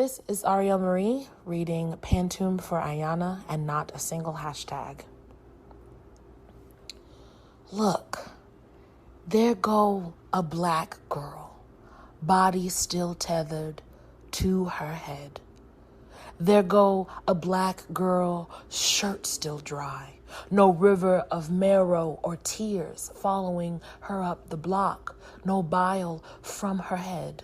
This is Ariel Marie reading Pantoum for Ayana and not a single hashtag. Look, there go a black girl, body still tethered to her head. There go a black girl, shirt still dry, no river of marrow or tears following her up the block, no bile from her head.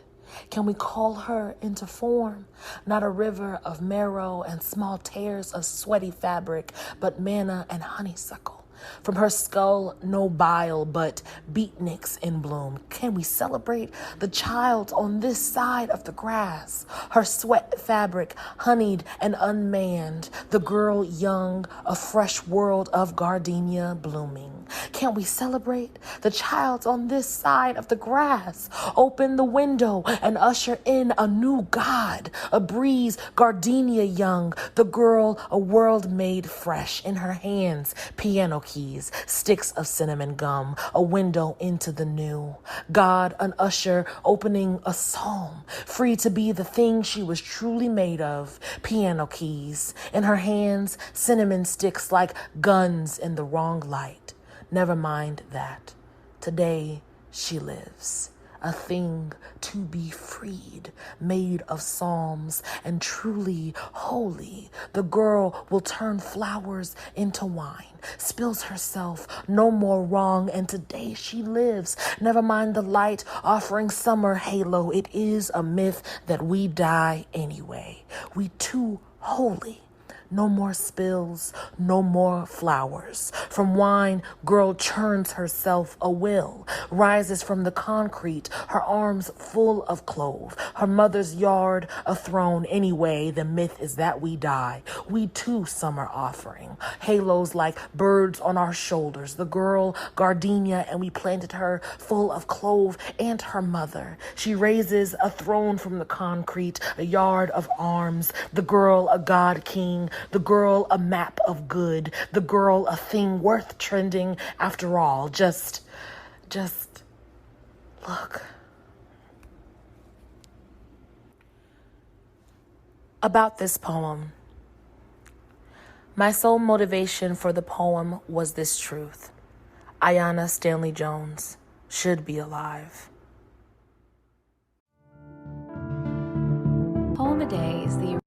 Can we call her into form? Not a river of marrow and small tears of sweaty fabric, but manna and honeysuckle. From her skull, no bile, but beatniks in bloom. Can we celebrate the child on this side of the grass? Her sweat fabric, honeyed and unmanned. The girl young, a fresh world of gardenia blooming. Can we celebrate the child on this side of the grass? Open the window and usher in a new God. A breeze, gardenia young. The girl, a world made fresh. In her hands, piano keys, sticks of cinnamon gum, a window into the new. God, an usher, opening a psalm, free to be the thing she was truly made of. Piano keys. In her hands, cinnamon sticks like guns in the wrong light. Never mind that. Today, she lives. A thing to be freed, made of psalms and truly holy. The girl will turn flowers into wine, spills herself, no more wrong, and today she lives. Never mind the light offering summer halo. It is a myth that we die anyway. We too holy. No more spills, no more flowers. From wine, girl churns herself a will, rises from the concrete, her arms full of clove. Her mother's yard, a throne. Anyway, the myth is that we die. We too summer offering. Halos like birds on our shoulders. The girl, gardenia, and we planted her full of clove and her mother. She raises a throne from the concrete, a yard of arms. The girl, a god king. The girl, a map of good. The girl, a thing worth trending after all. Just look. About this poem. My sole motivation for the poem was this truth. Ayana Stanley Jones should be alive. Poem a Day is the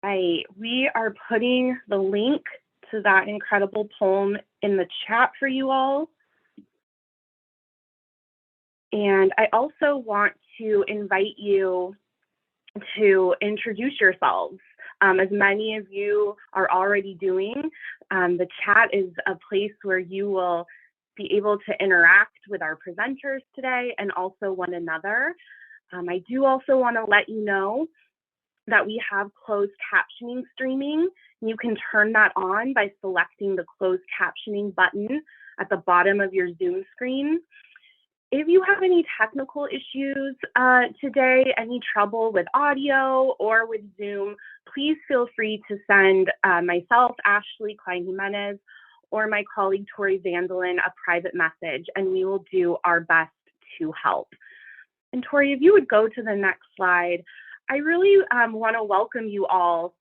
Right. We are putting the link to that incredible poem in the chat for you all. And I also want to invite you to introduce yourselves. As many of you are already doing, the chat is a place where you will be able to interact with our presenters today and also one another. I do also want to let you know that we have closed captioning streaming. You can turn that on by selecting the closed captioning button at the bottom of your Zoom screen. If you have any technical issues today, any trouble with audio or with Zoom, please feel free to send myself, Ashley Klein-Jimenez, or my colleague Tori Vandelin a private message, and we will do our best to help. And Tori, if you would go to the next slide, I really want to welcome you all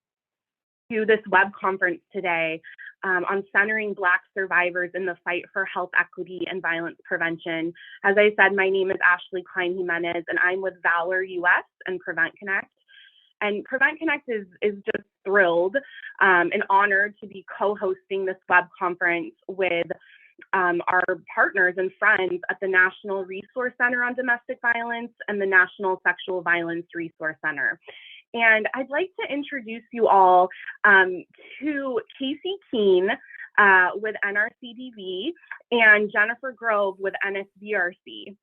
to this web conference today on centering Black survivors in the fight for health equity and violence prevention. As I said, my name is Ashley Klein-Jimenez, and I'm with Valor US and Prevent Connect. And Prevent Connect is just thrilled and honored to be co-hosting this web conference with our partners and friends at the National Resource Center on Domestic Violence and the National Sexual Violence Resource Center. And I'd like to introduce you all to Casey Keene with NRCDV and Jennifer Grove with NSVRC.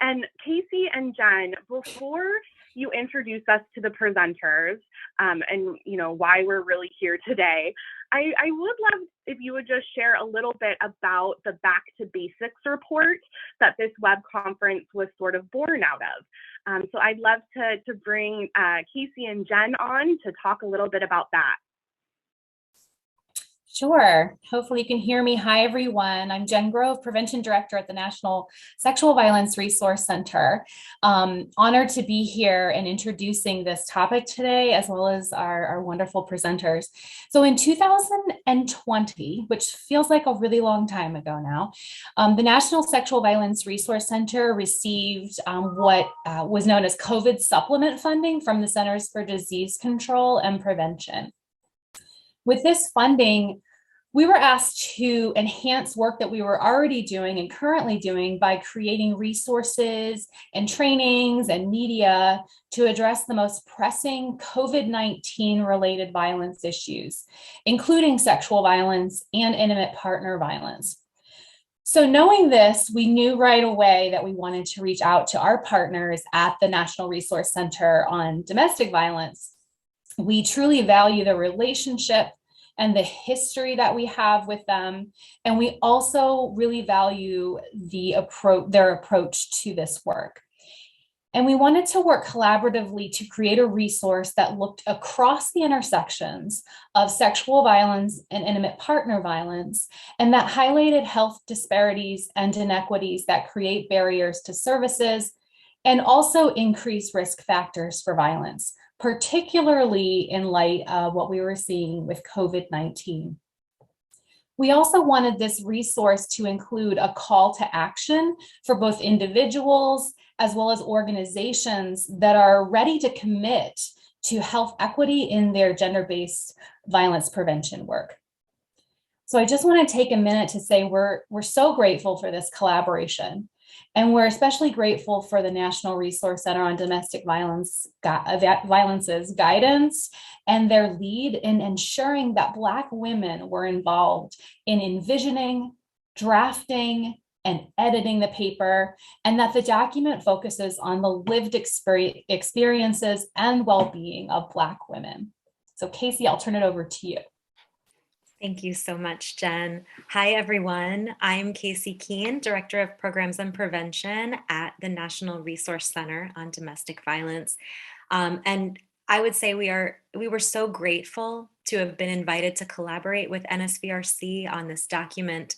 And Casey and Jen, before you introduce us to the presenters and why we're really here today, I would love if you would just share a little bit about the Back to Basics report that this web conference was sort of born out of. So I'd love to bring Casey and Jen on to talk a little bit about that. Sure. Hopefully you can hear me. Hi, everyone. I'm Jen Grove, Prevention Director at the National Sexual Violence Resource Center. Honored to be here and introducing this topic today, as well as our wonderful presenters. So in 2020, which feels like a really long time ago now, the National Sexual Violence Resource Center received what was known as COVID supplement funding from the Centers for Disease Control and Prevention. With this funding, we were asked to enhance work that we were already doing and currently doing by creating resources and trainings and media to address the most pressing COVID-19 related violence issues, including sexual violence and intimate partner violence. So knowing this, we knew right away that we wanted to reach out to our partners at the National Resource Center on Domestic Violence. We truly value the relationship and the history that we have with them. And we also really value their approach to this work. And we wanted to work collaboratively to create a resource that looked across the intersections of sexual violence and intimate partner violence, and that highlighted health disparities and inequities that create barriers to services and also increase risk factors for violence, particularly in light of what we were seeing with COVID-19. We also wanted this resource to include a call to action for both individuals as well as organizations that are ready to commit to health equity in their gender-based violence prevention work. So I just want to take a minute to say we're so grateful for this collaboration. And we're especially grateful for the National Resource Center on Domestic Violence's guidance and their lead in ensuring that Black women were involved in envisioning, drafting, and editing the paper, and that the document focuses on the lived experiences and well-being of Black women. So Casey, I'll turn it over to you. Thank you so much, Jen. Hi, everyone. I'm Casey Keene, Director of Programs and Prevention at the National Resource Center on Domestic Violence. And I would say we were so grateful to have been invited to collaborate with NSVRC on this document.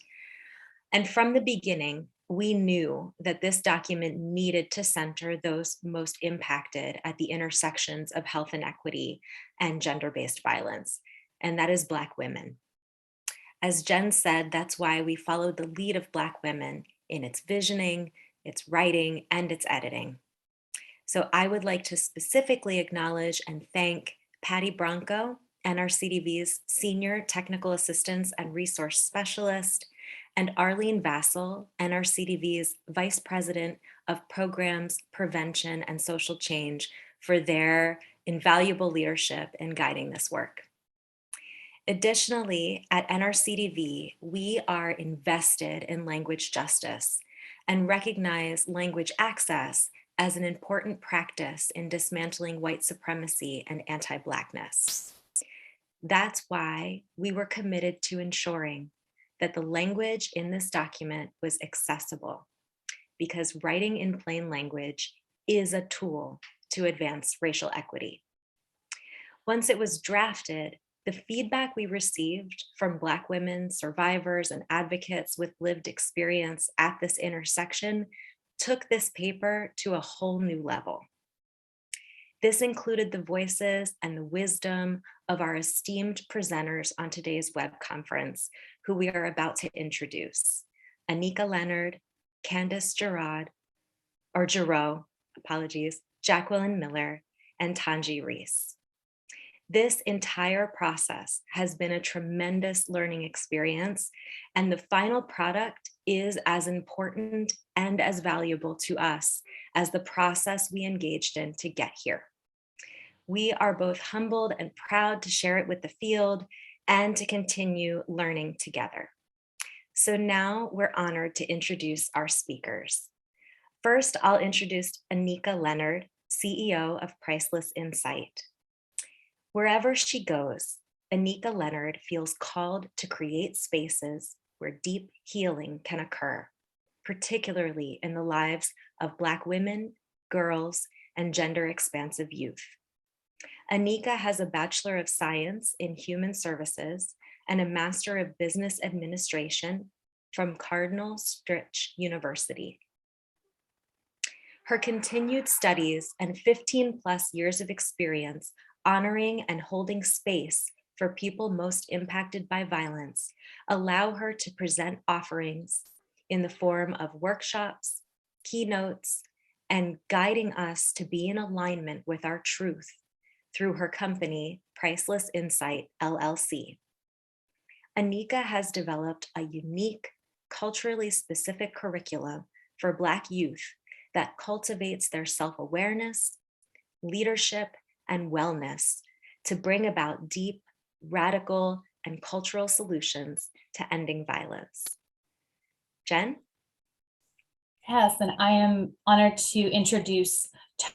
And from the beginning, we knew that this document needed to center those most impacted at the intersections of health inequity and gender-based violence, and that is Black women. As Jen said, that's why we followed the lead of Black women in its visioning, its writing, and its editing. So I would like to specifically acknowledge and thank Patty Bronco, NRCDV's Senior Technical Assistance and Resource Specialist, and Arlene Vassell, NRCDV's Vice President of Programs, Prevention, and Social Change, for their invaluable leadership in guiding this work. Additionally, at NRCDV, we are invested in language justice and recognize language access as an important practice in dismantling white supremacy and anti-Blackness. That's why we were committed to ensuring that the language in this document was accessible, because writing in plain language is a tool to advance racial equity. Once it was drafted, the feedback we received from Black women, survivors, and advocates with lived experience at this intersection took this paper to a whole new level. This included the voices and the wisdom of our esteemed presenters on today's web conference, who we are about to introduce: Anika Leonard, Candace Giroux, Jacqueline Miller, and Tanji Reese. This entire process has been a tremendous learning experience, and the final product is as important and as valuable to us as the process we engaged in to get here. We are both humbled and proud to share it with the field and to continue learning together. So now we're honored to introduce our speakers. First, I'll introduce Anika Leonard, CEO of Priceless Insight. Wherever she goes, Anika Leonard feels called to create spaces where deep healing can occur, particularly in the lives of Black women, girls, and gender-expansive youth. Anika has a Bachelor of Science in Human Services and a Master of Business Administration from Cardinal Stritch University. Her continued studies and 15 plus years of experience honoring and holding space for people most impacted by violence allow her to present offerings in the form of workshops, keynotes, and guiding us to be in alignment with our truth through her company, Priceless Insight, LLC. Anika has developed a unique, culturally specific curriculum for Black youth that cultivates their self-awareness, leadership, and wellness to bring about deep, radical, and cultural solutions to ending violence. Jen? Yes, and I am honored to introduce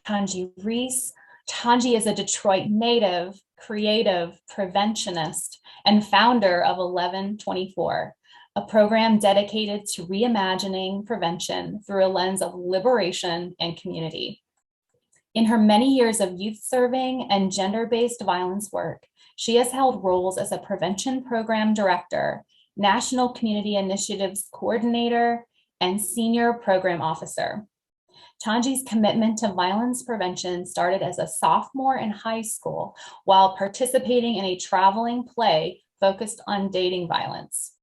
Tanji Reese. Tanji is a Detroit native, creative, preventionist, and founder of 1124, a program dedicated to reimagining prevention through a lens of liberation and community. In her many years of youth serving and gender-based violence work, she has held roles as a prevention program director, national community initiatives coordinator, and senior program officer. Tanji's commitment to violence prevention started as a sophomore in high school while participating in a traveling play focused on dating violence.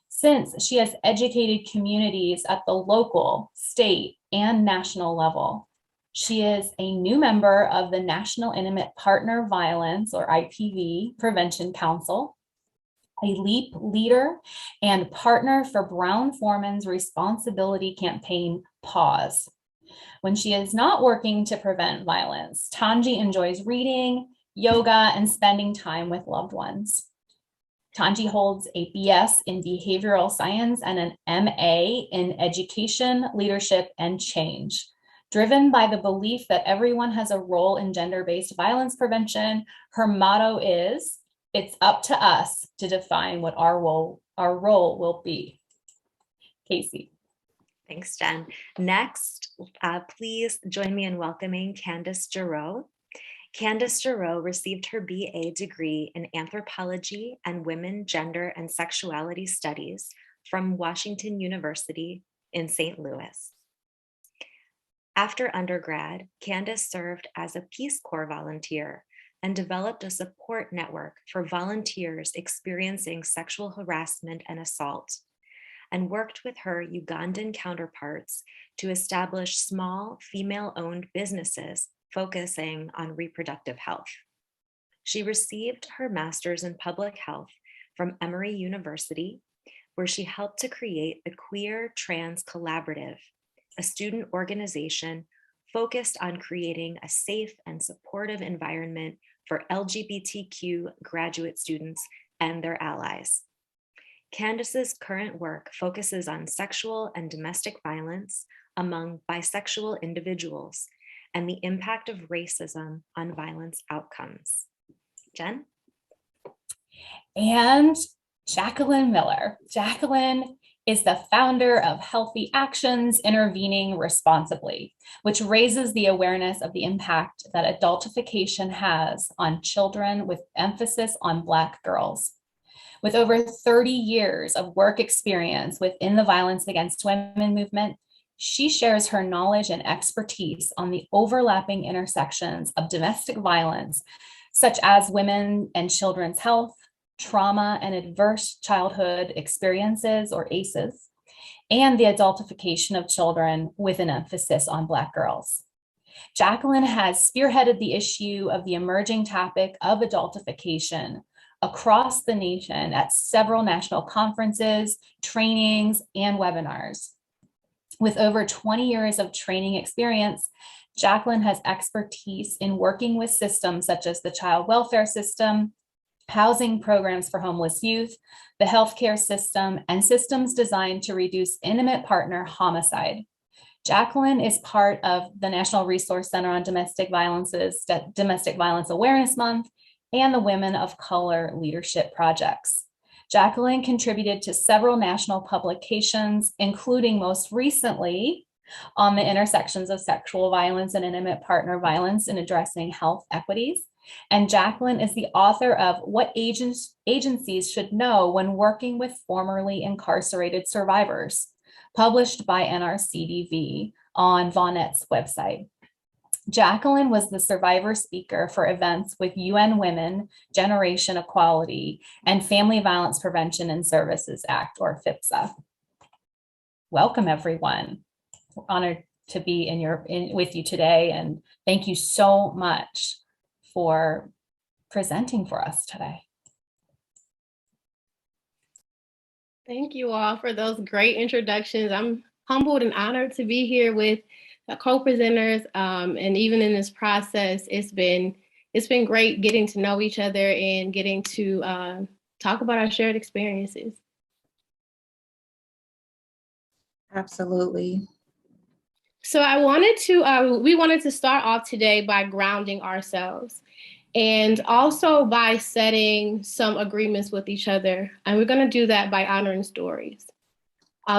Since she has educated communities at the local, state, and national level. She is a new member of the National Intimate Partner Violence, or IPV, Prevention Council, a LEAP leader and partner for Brown-Forman's responsibility campaign, Pause. When she is not working to prevent violence, Tanji enjoys reading, yoga, and spending time with loved ones. Tanji holds a BS in behavioral science and an MA in education, leadership, and change. Driven by the belief that everyone has a role in gender-based violence prevention, her motto is, "It's up to us to define what our role will be." Casey. Thanks, Jen. Next, please join me in welcoming Candace Giroux. Candace Giroux received her BA degree in Anthropology and Women, Gender, and Sexuality Studies from Washington University in St. Louis. After undergrad, Candace served as a Peace Corps volunteer and developed a support network for volunteers experiencing sexual harassment and assault, and worked with her Ugandan counterparts to establish small female-owned businesses focusing on reproductive health. She received her master's in public health from Emory University, where she helped to create the Queer Trans Collaborative, a student organization focused on creating a safe and supportive environment for LGBTQ graduate students and their allies. Candace's current work focuses on sexual and domestic violence among bisexual individuals and the impact of racism on violence outcomes. Jen? And Jacqueline Miller. Jacqueline is the founder of Healthy Actions Intervening Responsibly, which raises the awareness of the impact that adultification has on children with emphasis on Black girls. With over 30 years of work experience within the violence against women movement, she shares her knowledge and expertise on the overlapping intersections of domestic violence, such as women and children's health, trauma and adverse childhood experiences, or ACEs, and the adultification of children with an emphasis on Black girls. Jacqueline has spearheaded the issue of the emerging topic of adultification across the nation at several national conferences, trainings, and webinars. With over 20 years of training experience, Jacqueline has expertise in working with systems such as the child welfare system, housing programs for homeless youth, the healthcare system, and systems designed to reduce intimate partner homicide. Jacqueline is part of the National Resource Center on Domestic Violence Awareness Month and the Women of Color Leadership Projects. Jacqueline contributed to several national publications, including most recently on the intersections of sexual violence and intimate partner violence in addressing health equities, And Jacqueline is the author of What Agencies Should Know When Working with Formerly Incarcerated Survivors, published by NRCDV on VONET's website. Jacqueline was the survivor speaker for events with UN Women, Generation Equality, and Family Violence Prevention and Services Act, or FIPSA. Welcome, everyone. We're honored to be with you today, and thank you so much for presenting for us today. Thank you all for those great introductions. I'm humbled and honored to be here with the co-presenters, and even in this process, it's been great getting to know each other and getting to talk about our shared experiences. Absolutely. So we wanted to start off today by grounding ourselves and also by setting some agreements with each other. And we're going to do that by honoring stories.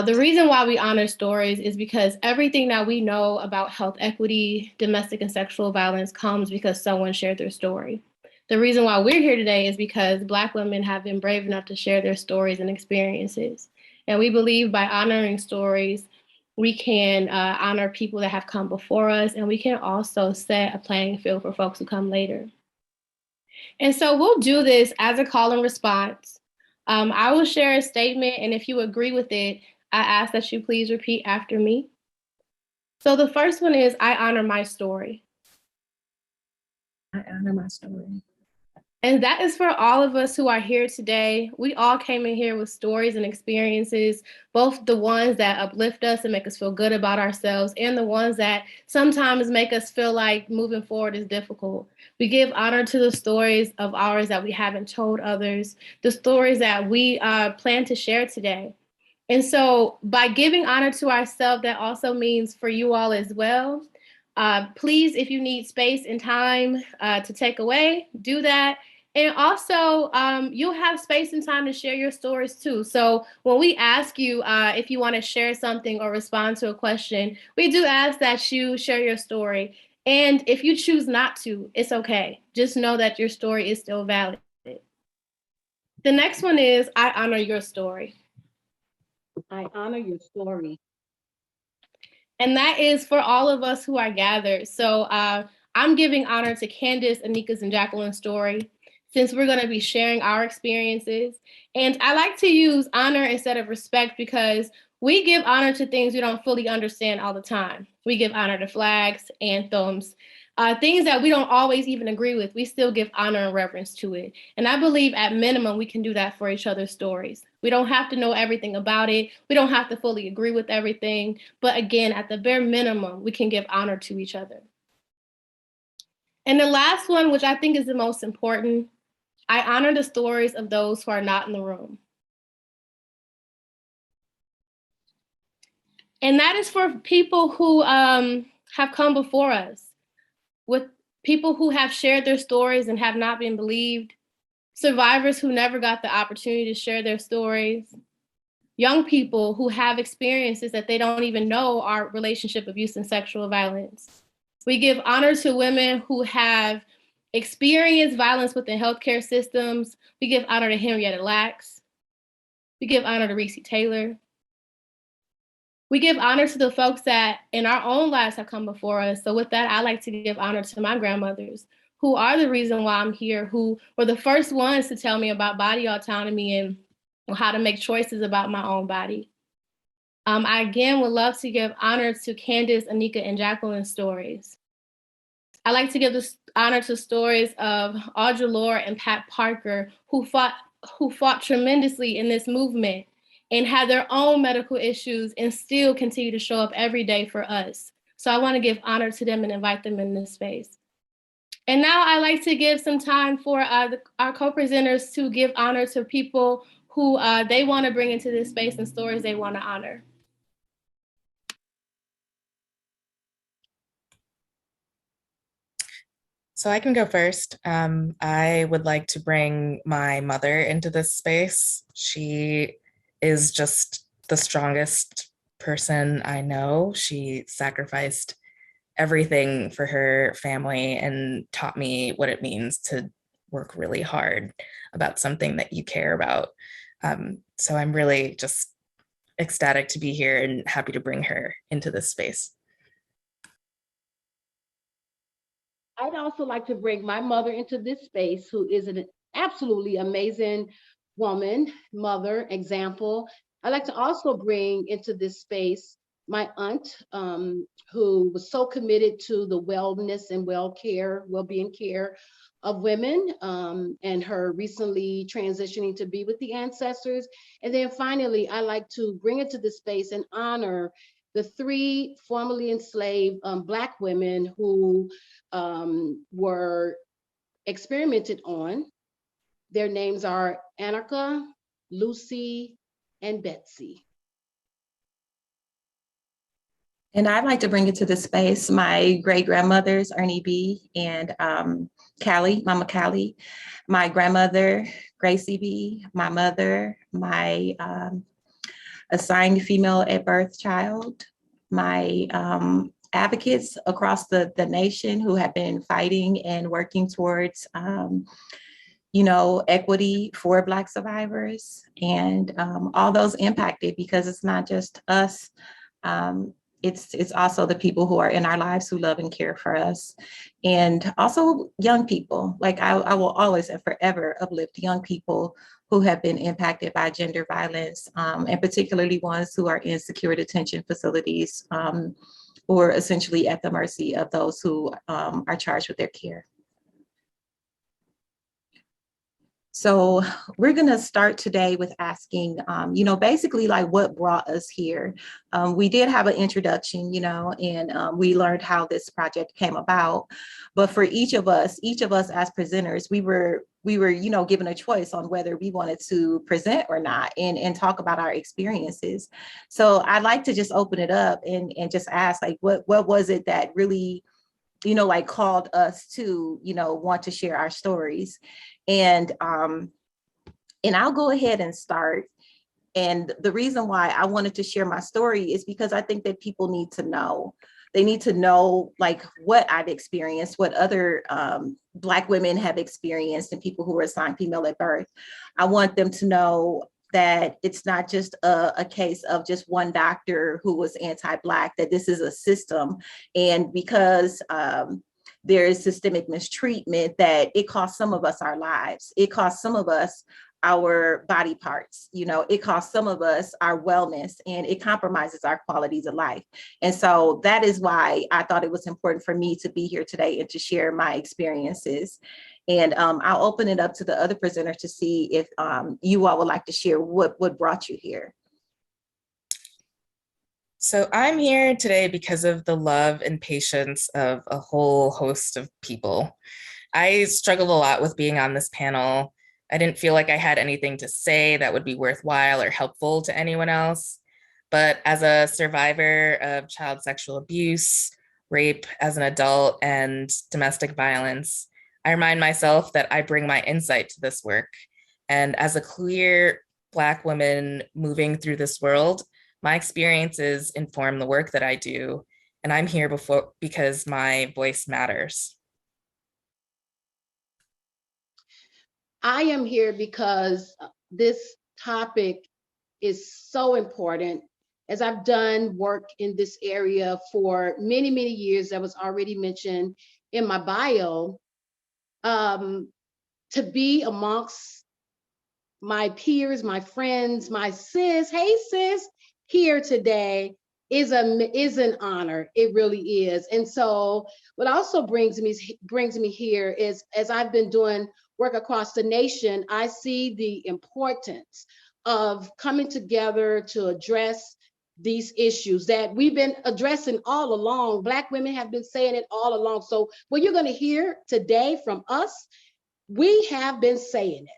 The reason why we honor stories is because everything that we know about health equity, domestic and sexual violence comes because someone shared their story. The reason why we're here today is because Black women have been brave enough to share their stories and experiences. And we believe by honoring stories, we can honor people that have come before us, and we can also set a playing field for folks who come later. And so we'll do this as a call and response. I will share a statement, and if you agree with it, I ask that you please repeat after me. So the first one is, I honor my story. I honor my story. And that is for all of us who are here today. We all came in here with stories and experiences, both the ones that uplift us and make us feel good about ourselves, and the ones that sometimes make us feel like moving forward is difficult. We give honor to the stories of ours that we haven't told others, the stories that we plan to share today. And so by giving honor to ourselves, that also means for you all as well. Please, if you need space and time to take away, do that. And also, you'll have space and time to share your stories too. So when we ask you if you want to share something or respond to a question, we do ask that you share your story. And if you choose not to, it's okay. Just know that your story is still valid. The next one is, I honor your story. I honor your story. And that is for all of us who are gathered. So I'm giving honor to Candace, Anika's, and Jacqueline's story, since we're going to be sharing our experiences. And I like to use honor instead of respect because we give honor to things we don't fully understand all the time. We give honor to flags, anthems, things that we don't always even agree with. We still give honor and reverence to it. And I believe at minimum, we can do that for each other's stories. We don't have to know everything about it. We don't have to fully agree with everything. But again, at the bare minimum, we can give honor to each other. And the last one, which I think is the most important, I honor the stories of those who are not in the room. And that is for people who have come before us, with people who have shared their stories and have not been believed, survivors who never got the opportunity to share their stories, young people who have experiences that they don't even know are relationship abuse and sexual violence. We give honor to women who have experienced violence within healthcare systems. We give honor to Henrietta Lacks. We give honor to Recy Taylor. We give honor to the folks that in our own lives have come before us. So with that, I like to give honor to my grandmothers, who are the reason why I'm here, who were the first ones to tell me about body autonomy and how to make choices about my own body. I again would love to give honor to Candace, Anika, and Jacqueline's stories. I like to give this honor to stories of Audre Lorde and Pat Parker, who fought tremendously in this movement and had their own medical issues and still continue to show up every day for us. So I want to give honor to them and invite them in this space. And now I like to give some time for our co-presenters to give honor to people who they want to bring into this space and stories they want to honor. So I can go first. I would like to bring my mother into this space. She is just the strongest person I know. She sacrificed everything for her family and taught me what it means to work really hard about something that you care about. So I'm really just ecstatic to be here and happy to bring her into this space. I'd also like to bring my mother into this space, who is an absolutely amazing woman, mother, example. I'd like to also bring into this space my aunt, who was so committed to the wellness and well-being care of women, and her recently transitioning to be with the ancestors. And then finally, I like to bring into this space and honor the 3 formerly enslaved Black women who were experimented on. Their names are Anarcha, Lucy, and Betsy. And I'd like to bring into the space my great grandmothers, Ernie B. and Callie, Mama Callie, my grandmother, Gracie B., my mother, my assigned female at birth child, my advocates across the nation who have been fighting and working towards equity for Black survivors, and all those impacted, because it's not just us. It's also the people who are in our lives who love and care for us. And also young people. Like I will always and forever uplift young people who have been impacted by gender violence, and particularly ones who are in secure detention facilities, or essentially at the mercy of those who are charged with their care. So we're going to start today with asking, basically like what brought us here. We did have an introduction, and we learned how this project came about. But for each of us as presenters, we were given a choice on whether we wanted to present or not, and talk about our experiences. So I'd like to just open it up and just ask, like, what was it that really called us to, want to share our stories. And I'll go ahead and start. And the reason why I wanted to share my story is because I think that people need to know. They need to know like what I've experienced, what other Black women have experienced, and people who were assigned female at birth. I want them to know that it's not just a case of just one doctor who was anti-Black, that this is a system. And because there is systemic mistreatment, that it costs some of us our lives. It costs some of us our body parts, it costs some of us our wellness, and it compromises our qualities of life. And so that is why I thought it was important for me to be here today and to share my experiences. And I'll open it up to the other presenters to see if you all would like to share what brought you here. So I'm here today because of the love and patience of a whole host of people. I struggled a lot with being on this panel. I didn't feel like I had anything to say that would be worthwhile or helpful to anyone else. But as a survivor of child sexual abuse, rape as an adult, and domestic violence, I remind myself that I bring my insight to this work. And as a queer Black woman moving through this world, my experiences inform the work that I do, and I'm here because my voice matters. I am here because this topic is so important. As I've done work in this area for many, many years, that was already mentioned in my bio, to be amongst my peers, my friends, my sis, hey sis, here today is an honor. It really is. And so what also brings me here is, as I've been doing work across the nation, I see the importance of coming together to address these issues that we've been addressing all along. Black women have been saying it all along. So what you're going to hear today from us, we have been saying it.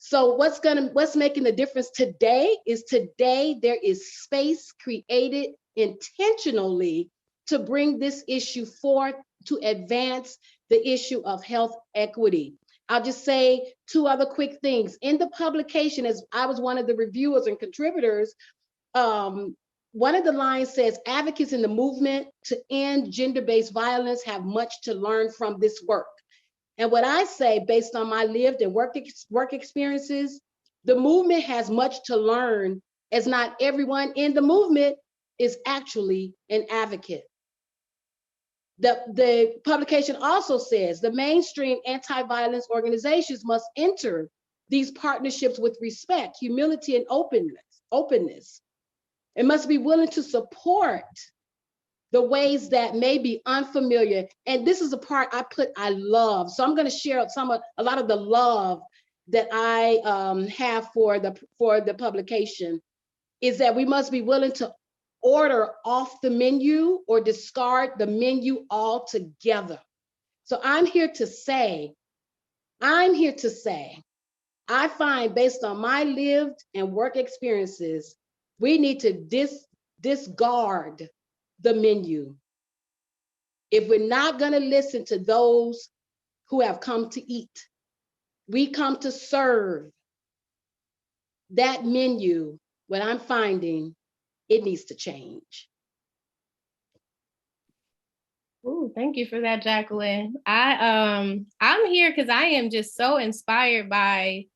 So what's making the difference today is there is space created intentionally to bring this issue forth, to advance the issue of health equity. I'll just say 2 other quick things. In the publication, as I was one of the reviewers and contributors, one of the lines says, advocates in the movement to end gender-based violence have much to learn from this work. And what I say, based on my lived and work experiences, the movement has much to learn, as not everyone in the movement is actually an advocate. The publication also says the mainstream anti-violence organizations must enter these partnerships with respect, humility, and openness. It must be willing to support the ways that may be unfamiliar. And this is a part I love. So I'm going to share a lot of the love that I have for the publication, is that we must be willing to order off the menu or discard the menu altogether. So I'm here to say, I find, based on my lived and work experiences, we need to discard the menu. If we're not going to listen to those who have come to eat, we come to serve. That menu, what I'm finding, it needs to change. Ooh, thank you for that, Jacqueline. I'm here because I am just so inspired by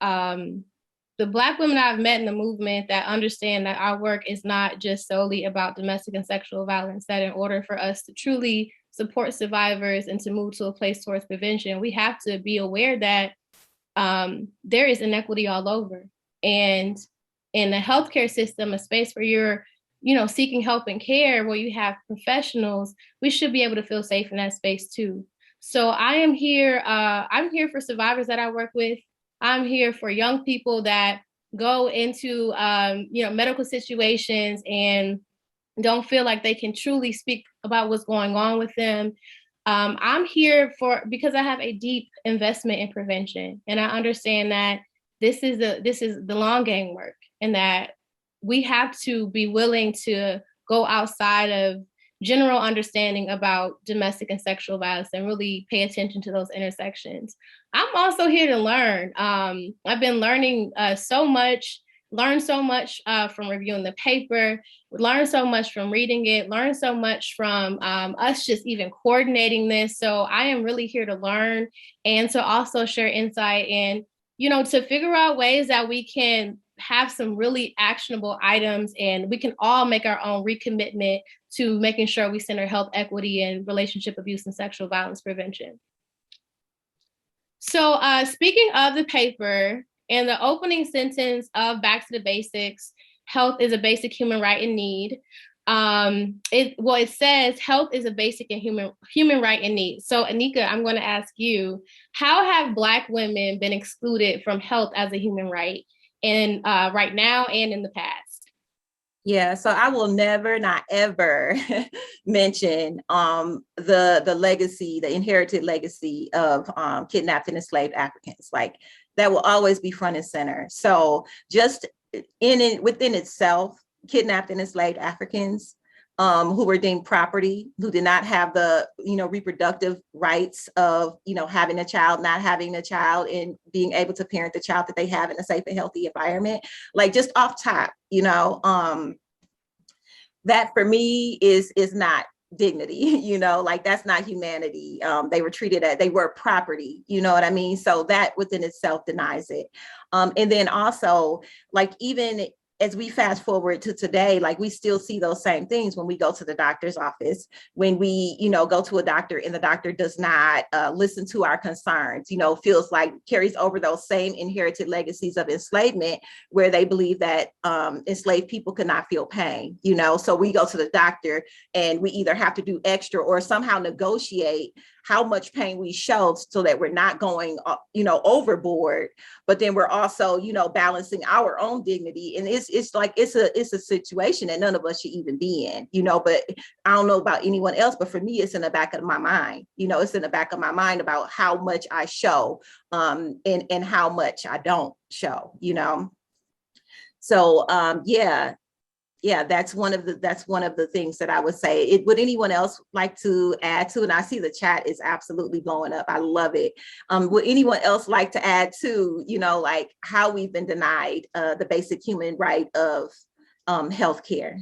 the Black women I've met in the movement that understand that our work is not just solely about domestic and sexual violence, that in order for us to truly support survivors and to move to a place towards prevention, we have to be aware that there is inequity all over. And in the healthcare system, a space where you're seeking help and care, where you have professionals, we should be able to feel safe in that space too. So I am here. I'm here for survivors that I work with. I'm here for young people that go into medical situations and don't feel like they can truly speak about what's going on with them. I'm here because I have a deep investment in prevention, and I understand that this is the long game work, and that we have to be willing to go outside of general understanding about domestic and sexual violence and really pay attention to those intersections. I'm also here to learn. I've been learning so much from reviewing the paper, learn so much from reading it, learn so much from us just even coordinating this. So I am really here to learn and to also share insight and, to figure out ways that we can have some really actionable items, and we can all make our own recommitment to making sure we center health equity and relationship abuse and sexual violence prevention. So speaking of the paper, in the opening sentence of Back to the Basics, health is a basic human right and need. It says health is a basic and human right and need. So Anika, I'm going to ask you, how have Black women been excluded from health as a human right, and right now and in the past? Yeah, so I will never, not ever mention the legacy, the inherited legacy of kidnapped and enslaved Africans. Like, that will always be front and center. So just within itself, kidnapped and enslaved Africans who were deemed property, who did not have the reproductive rights of having a child, not having a child, and being able to parent the child that they have in a safe and healthy environment. Like, just off top, that for me is not dignity, like that's not humanity. They were treated as, they were property, you know what I mean? So that within itself denies it. And then also, like, even as we fast forward to today, like, we still see those same things when we go to the doctor's office, when we, go to a doctor and the doctor does not listen to our concerns, feels like carries over those same inherited legacies of enslavement, where they believe that enslaved people could not feel pain, so we go to the doctor and we either have to do extra or somehow negotiate how much pain we show so that we're not going, overboard, but then we're also, balancing our own dignity. And it's like, it's a situation that none of us should even be in, but I don't know about anyone else, but for me, it's in the back of my mind, it's in the back of my mind about how much I show and how much I don't show, So yeah, that's one of the things that I would say. Would anyone else like to add to? And I see the chat is absolutely blowing up. I love it. Would anyone else like to add to, like, how we've been denied the basic human right of, healthcare?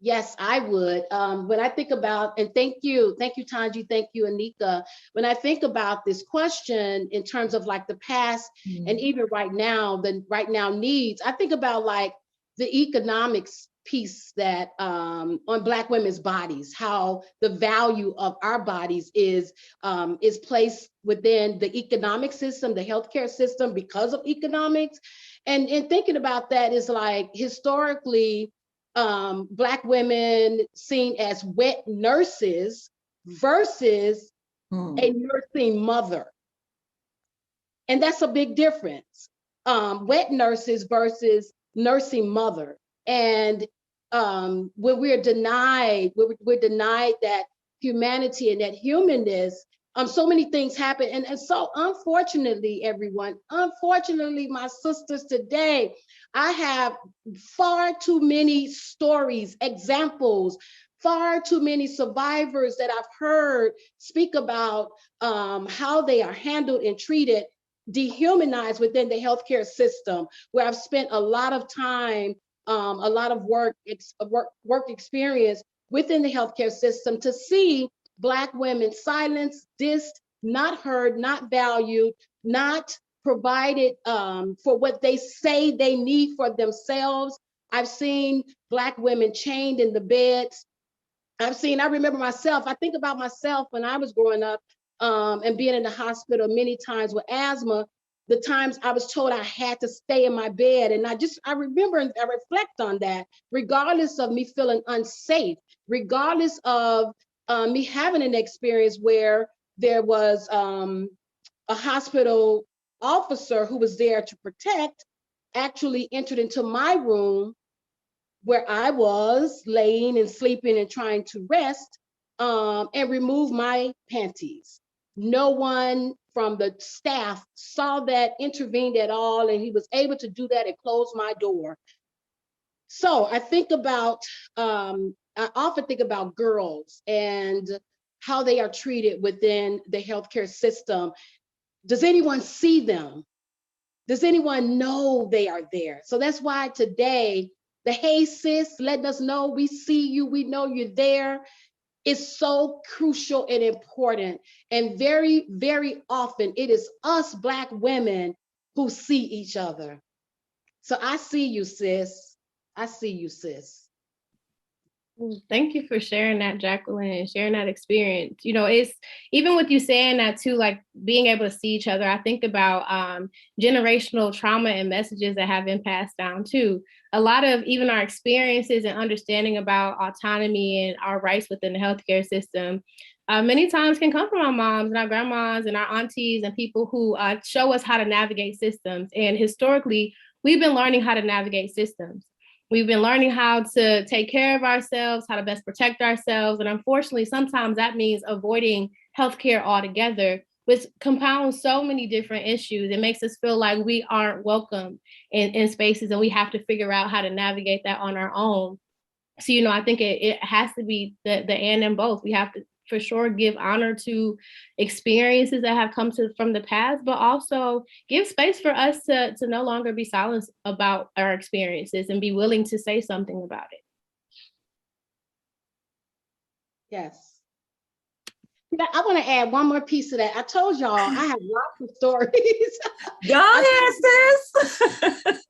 Yes, I would. When I think about, and thank you, Tanji, thank you, Anika. When I think about this question in terms of like the past and even right now, the right now needs, I think about like the economics piece that on Black women's bodies, how the value of our bodies is placed within the economic system, the healthcare system because of economics. And thinking about that is like historically, Black women seen as wet nurses versus a nursing mother. And that's a big difference. Wet nurses versus nursing mother. And when we're denied that humanity and that humanness, so many things happen. And so unfortunately, everyone, my sisters today, I have far too many stories, examples, far too many survivors that I've heard speak about how they are handled and treated, dehumanized within the healthcare system, where I've spent a lot of time, a lot of work experience within the healthcare system to see Black women silenced, dissed, not heard, not valued, not provided for what they say they need for themselves. I've seen Black women chained in the beds. I remember myself, I think about myself when I was growing up and being in the hospital many times with asthma, the times I was told I had to stay in my bed. And I remember and I reflect on that, regardless of me feeling unsafe, regardless of me having an experience where there was a hospital officer who was there to protect, actually entered into my room where I was laying and sleeping and trying to rest and remove my panties. No one from the staff saw that, intervened at all, and he was able to do that and close my door. So I often think about girls and how they are treated within the healthcare system. Does anyone see them? Does anyone know they are there? So that's why today, the hey sis, letting us know we see you, we know you're there, is so crucial and important. And very, very often it is us Black women who see each other. So I see you, sis. I see you, sis. Thank you for sharing that, Jacqueline, and sharing that experience. You know, it's even with you saying that too, like being able to see each other, I think about generational trauma and messages that have been passed down too. A lot of even our experiences and understanding about autonomy and our rights within the healthcare system many times can come from our moms and our grandmas and our aunties and people who show us how to navigate systems. And historically, we've been learning how to navigate systems. We've been learning how to take care of ourselves, how to best protect ourselves. And unfortunately, sometimes that means avoiding healthcare altogether, which compounds so many different issues. It makes us feel like we aren't welcome in spaces, and we have to figure out how to navigate that on our own. So, you know, I think it has to be the and in both. We have to for sure give honor to experiences that have come from the past, but also give space for us to no longer be silent about our experiences and be willing to say something about it. Yes. I want to add one more piece of that. I told y'all I have lots of stories. Go ahead, sis.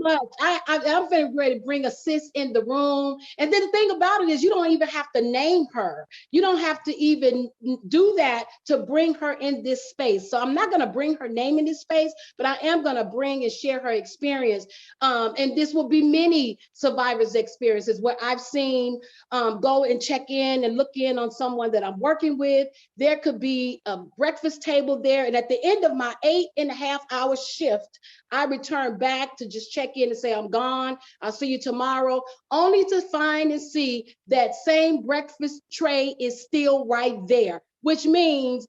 Much. I'm very ready to bring a sis in the room. And then the thing about it is you don't even have to name her. You don't have to even do that to bring her in this space. So I'm not going to bring her name in this space, but I am going to bring and share her experience. And this will be many survivors' experiences where I've seen go and check in and look in on someone that I'm working with. There could be a breakfast table there. And at the end of my 8.5-hour shift, I return back to just check in and say, I'm gone. I'll see you tomorrow, only to find and see that same breakfast tray is still right there, which means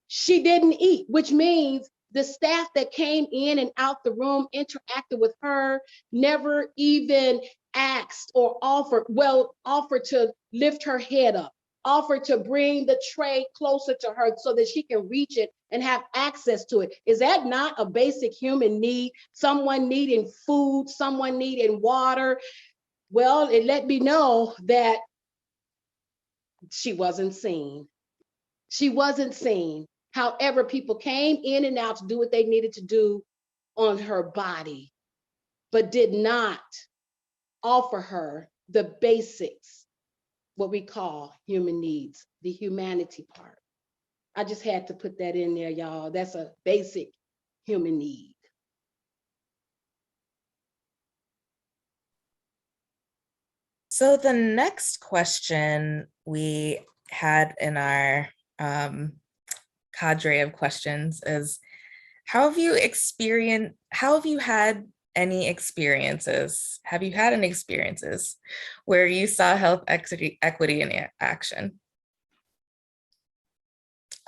she didn't eat, which means the staff that came in and out the room, interacted with her, never even asked or offered to lift her head up, offered to bring the tray closer to her so that she can reach it and have access to it. Is that not a basic human need? Someone needing food, someone needing water. Well, it let me know that she wasn't seen. She wasn't seen. However, people came in and out to do what they needed to do on her body, but did not offer her the basics, what we call human needs, the humanity part. I just had to put that in there, y'all. That's a basic human need. So the next question we had in our cadre of questions is, how have you had any experiences? Have you had any experiences where you saw health equity in action?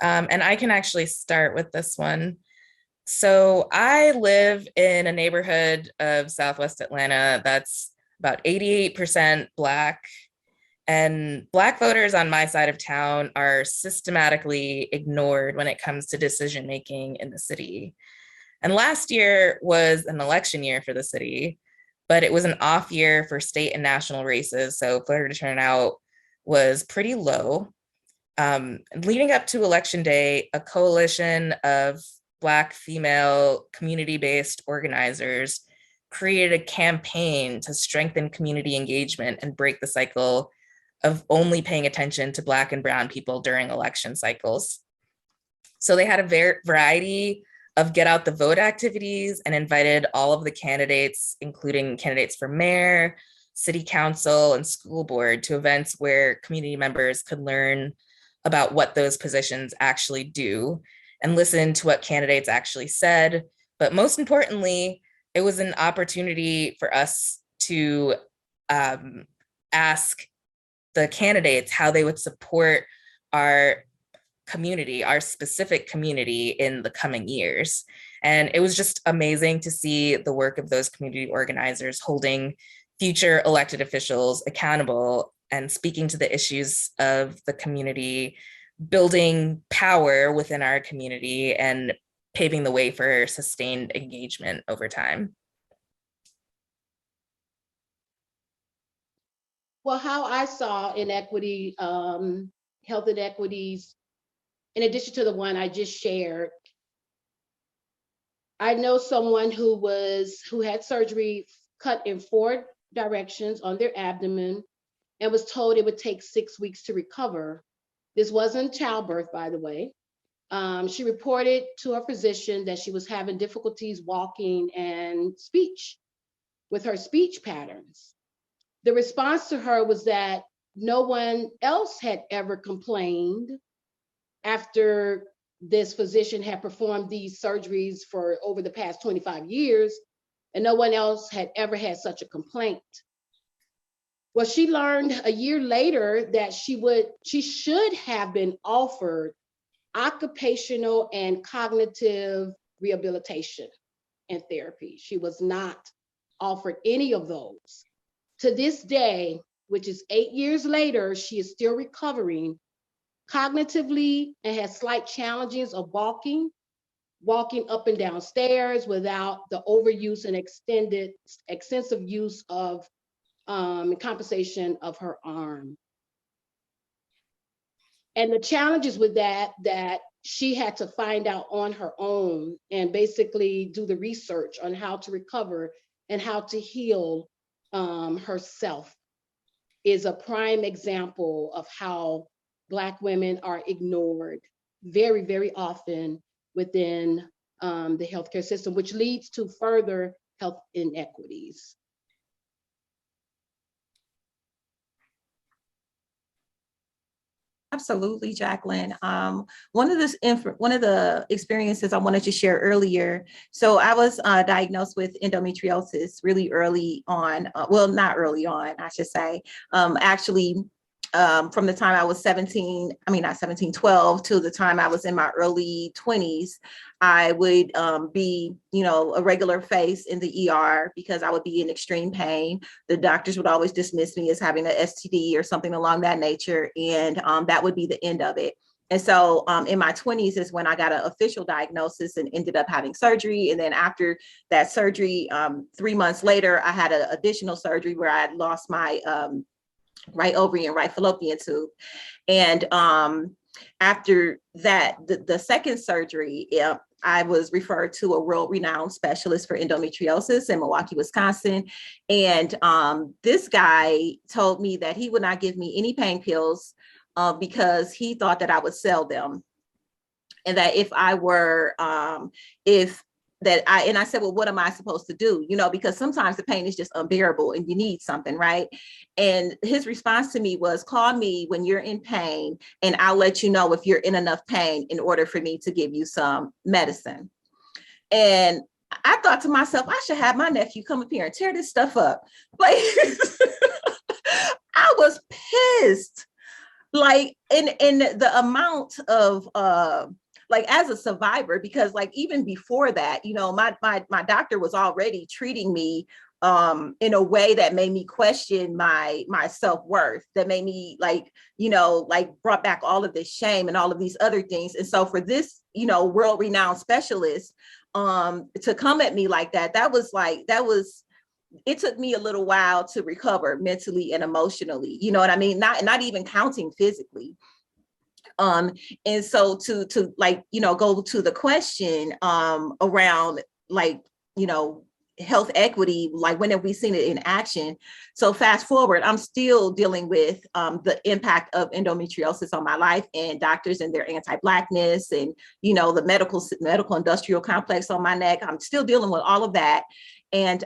And I can actually start with this one. So I live in a neighborhood of Southwest Atlanta that's about 88% Black, and Black voters on my side of town are systematically ignored when it comes to decision-making in the city. And last year was an election year for the city, but it was an off year for state and national races, so voter turnout was pretty low. Leading up to Election Day, a coalition of Black female community-based organizers created a campaign to strengthen community engagement and break the cycle of only paying attention to Black and Brown people during election cycles. So they had a variety of get out the vote activities and invited all of the candidates, including candidates for mayor, city council, and school board, to events where community members could learn about what those positions actually do and listen to what candidates actually said. But most importantly, it was an opportunity for us to ask the candidates how they would support our community, our specific community, in the coming years. And it was just amazing to see the work of those community organizers holding future elected officials accountable and speaking to the issues of the community, building power within our community and paving the way for sustained engagement over time. Well, how I saw inequity, health inequities, in addition to the one I just shared, I know someone who had surgery cut in 4 directions on their abdomen and was told it would take 6 weeks to recover. This wasn't childbirth, by the way. She reported to her physician that she was having difficulties walking and speech with her speech patterns. The response to her was that no one else had ever complained after this physician had performed these surgeries for over the past 25 years, and no one else had ever had such a complaint. Well, she learned a year later that she should have been offered occupational and cognitive rehabilitation and therapy. She was not offered any of those. To this day, which is 8 years later, she is still recovering cognitively and has slight challenges of walking up and down stairs without the overuse and extensive use of compensation of her arm. And the challenges with that she had to find out on her own and basically do the research on how to recover and how to heal herself, is a prime example of how Black women are ignored very, very often within the healthcare system, which leads to further health inequities. Absolutely, Jacqueline. One of the experiences I wanted to share earlier. So I was diagnosed with endometriosis really early on. Well, not early on, I should say. Actually, from the time I was 12 to the time I was in my early 20s, I would be, a regular face in the ER because I would be in extreme pain. The doctors would always dismiss me as having an STD or something along that nature. And that would be the end of it. And so in my 20s is when I got an official diagnosis and ended up having surgery. And then after that surgery, 3 months later, I had an additional surgery where I had lost my right ovary and right fallopian tube. And after that, the second surgery, I was referred to a world-renowned specialist for endometriosis in Milwaukee, Wisconsin. And this guy told me that he would not give me any pain pills because he thought that I would sell them. And that if I were, and I said, well, what am I supposed to do? You know, because sometimes the pain is just unbearable and you need something, right? And his response to me was, call me when you're in pain and I'll let you know if you're in enough pain in order for me to give you some medicine. And I thought to myself, I should have my nephew come up here and tear this stuff up. Like, I was pissed. Like, in the amount of, like as a survivor, because like even before that, you know, my doctor was already treating me in a way that made me question my self-worth, that made me like, you know, like brought back all of this shame and all of these other things. And so for this, you know, world-renowned specialist to come at me like that, it took me a little while to recover mentally and emotionally, you know what I mean? Not even counting physically. And so to like, you know, go to the question around like, you know, health equity, like when have we seen it in action? So fast forward, I'm still dealing with the impact of endometriosis on my life and doctors and their anti-Blackness and, you know, the medical industrial complex on my neck. I'm still dealing with all of that. And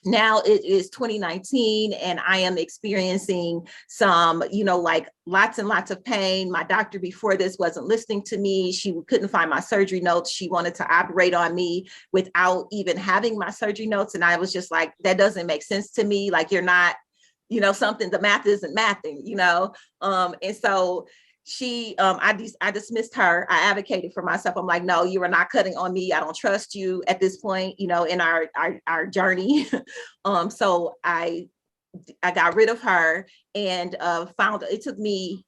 now it is 2019 and I am experiencing some, you know, like lots and lots of pain. My doctor before this wasn't listening to me. She couldn't find my surgery notes. She wanted to operate on me without even having my surgery notes. And I was just like, that doesn't make sense to me. Like, you're not, you know, the math isn't mathing, you know? And so I dismissed her. I advocated for myself. I'm like, no, you are not cutting on me. I don't trust you at this point, you know, in our journey. So I got rid of her and it took me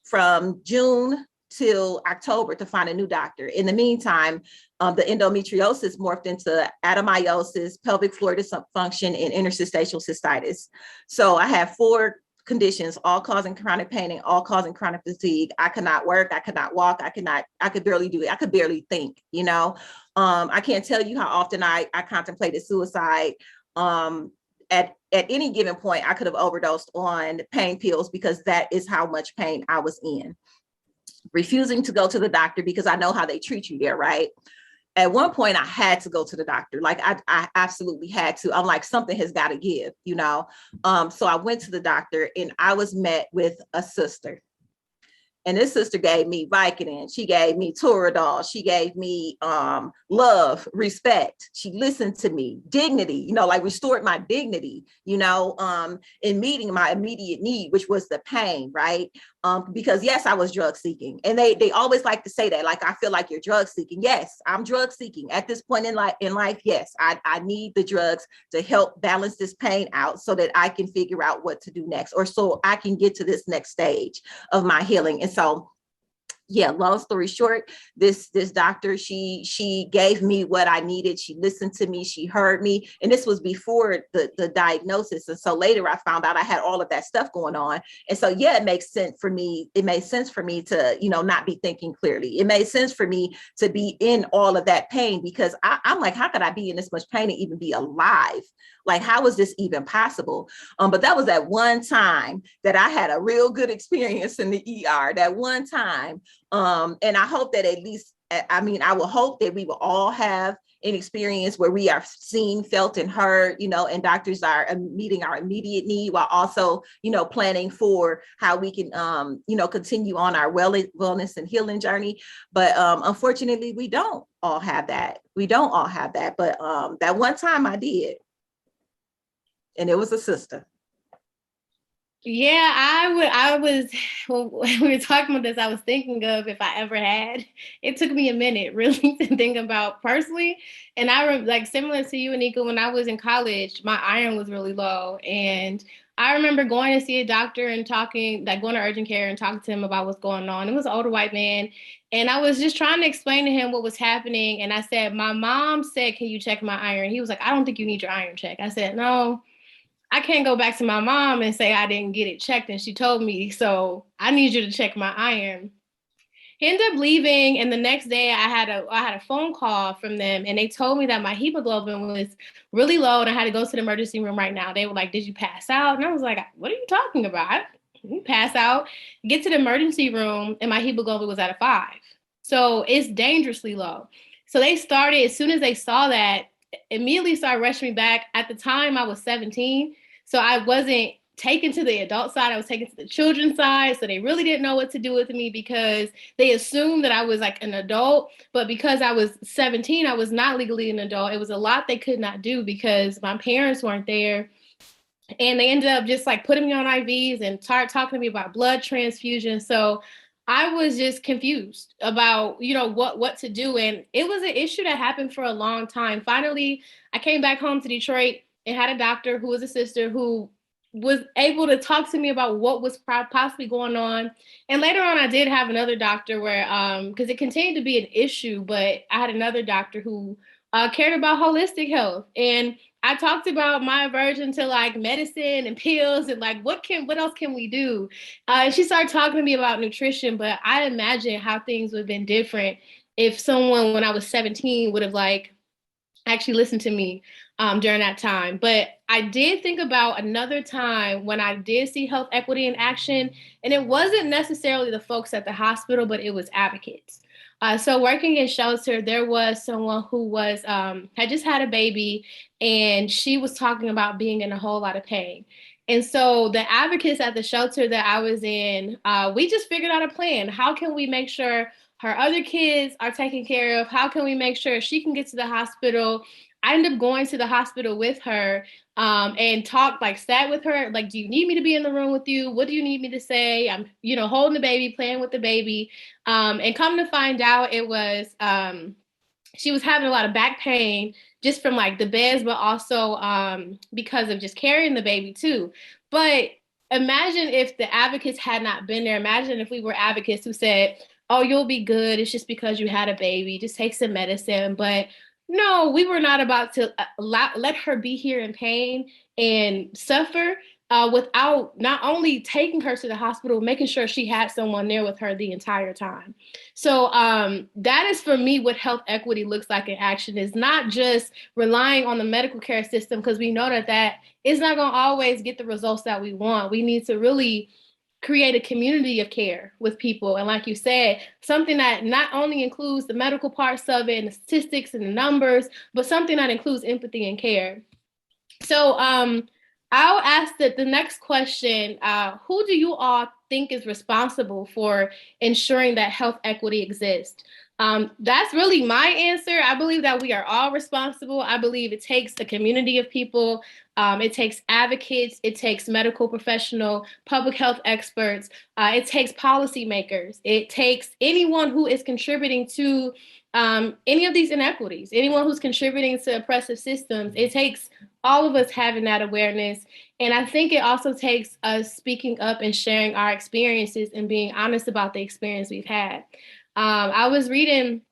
from June till October to find a new doctor. In the meantime, the endometriosis morphed into adenomyosis, pelvic floor dysfunction, and interstitial cystitis. So I have 4 conditions, all causing chronic pain and all causing chronic fatigue. I could not work, I could not walk, I could barely do it. I could barely think, you know. I can't tell you how often I contemplated suicide. At any given point, I could have overdosed on pain pills because that is how much pain I was in. Refusing to go to the doctor because I know how they treat you there, right? At one point I had to go to the doctor. Like I absolutely had to. I'm like, something has got to give, you know? So I went to the doctor and I was met with a sister. And this sister gave me Vicodin. She gave me Toradol. She gave me love, respect. She listened to me, dignity, you know, like restored my dignity, you know, in meeting my immediate need, which was the pain, right? Because yes, I was drug seeking. And they always like to say that, like, I feel like you're drug seeking. Yes, I'm drug seeking at this point in life. Yes, I need the drugs to help balance this pain out so that I can figure out what to do next, or so I can get to this next stage of my healing. And so, yeah, long story short, this doctor, she gave me what I needed. She listened to me, she heard me. And this was before the diagnosis. And so later I found out I had all of that stuff going on. And so, yeah, it makes sense for me. It made sense for me to, you know, not be thinking clearly. It made sense for me to be in all of that pain because I'm like, how could I be in this much pain and even be alive? Like, how is this even possible? But that was that one time that I had a real good experience in the ER, that one time. And I hope that at least, I will hope that we will all have an experience where we are seen, felt, and heard, you know, and doctors are meeting our immediate need while also, you know, planning for how we can, you know, continue on our wellness and healing journey. But unfortunately, we don't all have that. We don't all have that. But that one time I did. And it was a sister. Yeah, I was, when we were talking about this, I was thinking of if I ever had. It took me a minute really to think about personally. And like similar to you, Anika, when I was in college, my iron was really low. And I remember going to see a doctor and talking, like going to urgent care and talking to him about what's going on. It was an older white man. And I was just trying to explain to him what was happening. And I said, my mom said, can you check my iron? He was like, I don't think you need your iron check. I said, no. I can't go back to my mom and say I didn't get it checked and she told me, so I need you to check my iron. He ended up leaving, and the next day I had a phone call from them, and they told me that my hemoglobin was really low and I had to go to the emergency room right now. They were like, "Did you pass out?" And I was like, "What are you talking about? I didn't pass out." Get to the emergency room, and my hemoglobin was at a 5, so it's dangerously low. So they started, as soon as they saw that, immediately started rushing me back. At the time, I was 17, so I wasn't taken to the adult side. I was taken to the children's side. So they really didn't know what to do with me because they assumed that I was like an adult. But because I was 17, I was not legally an adult. It was a lot they could not do because my parents weren't there. And they ended up just like putting me on IVs and started talking to me about blood transfusion. So I was just confused about, what to do. And it was an issue that happened for a long time. Finally, I came back home to Detroit and had a doctor who was a sister who was able to talk to me about what was possibly going on. And later on, I did have another doctor where, because it continued to be an issue, but I had another doctor who cared about holistic health. And I talked about my aversion to like medicine and pills and like what else can we do? And she started talking to me about nutrition, but I imagine how things would have been different if someone when I was 17 would have like actually listened to me during that time. But I did think about another time when I did see health equity in action, and it wasn't necessarily the folks at the hospital, but it was advocates. So working in shelter, there was someone who was had just had a baby, and she was talking about being in a whole lot of pain. And so the advocates at the shelter that I was in, we just figured out a plan. How can we make sure her other kids are taken care of? How can we make sure she can get to the hospital? I ended up going to the hospital with her and sat with her. Like, do you need me to be in the room with you? What do you need me to say? I'm, holding the baby, playing with the baby. And come to find out, it was, she was having a lot of back pain just from like the beds, but also because of just carrying the baby too. But imagine if the advocates had not been there. Imagine if we were advocates who said, oh, you'll be good. It's just because you had a baby. Just take some medicine. But no, we were not about to let her be here in pain and suffer without not only taking her to the hospital, making sure she had someone there with her the entire time. So that is for me what health equity looks like in action. Is not just relying on the medical care system, because we know that is not going to always get the results that we want. We need to really create a community of care with people. And like you said, something that not only includes the medical parts of it and the statistics and the numbers, but something that includes empathy and care. So I'll ask that the next question, who do you all think is responsible for ensuring that health equity exists? That's really my answer. I believe that we are all responsible. I believe it takes a community of people. It takes advocates. It takes medical professional, public health experts. It takes policymakers. It takes anyone who is contributing to any of these inequities, anyone who's contributing to oppressive systems. It takes all of us having that awareness. And I think it also takes us speaking up and sharing our experiences and being honest about the experience we've had. I was reading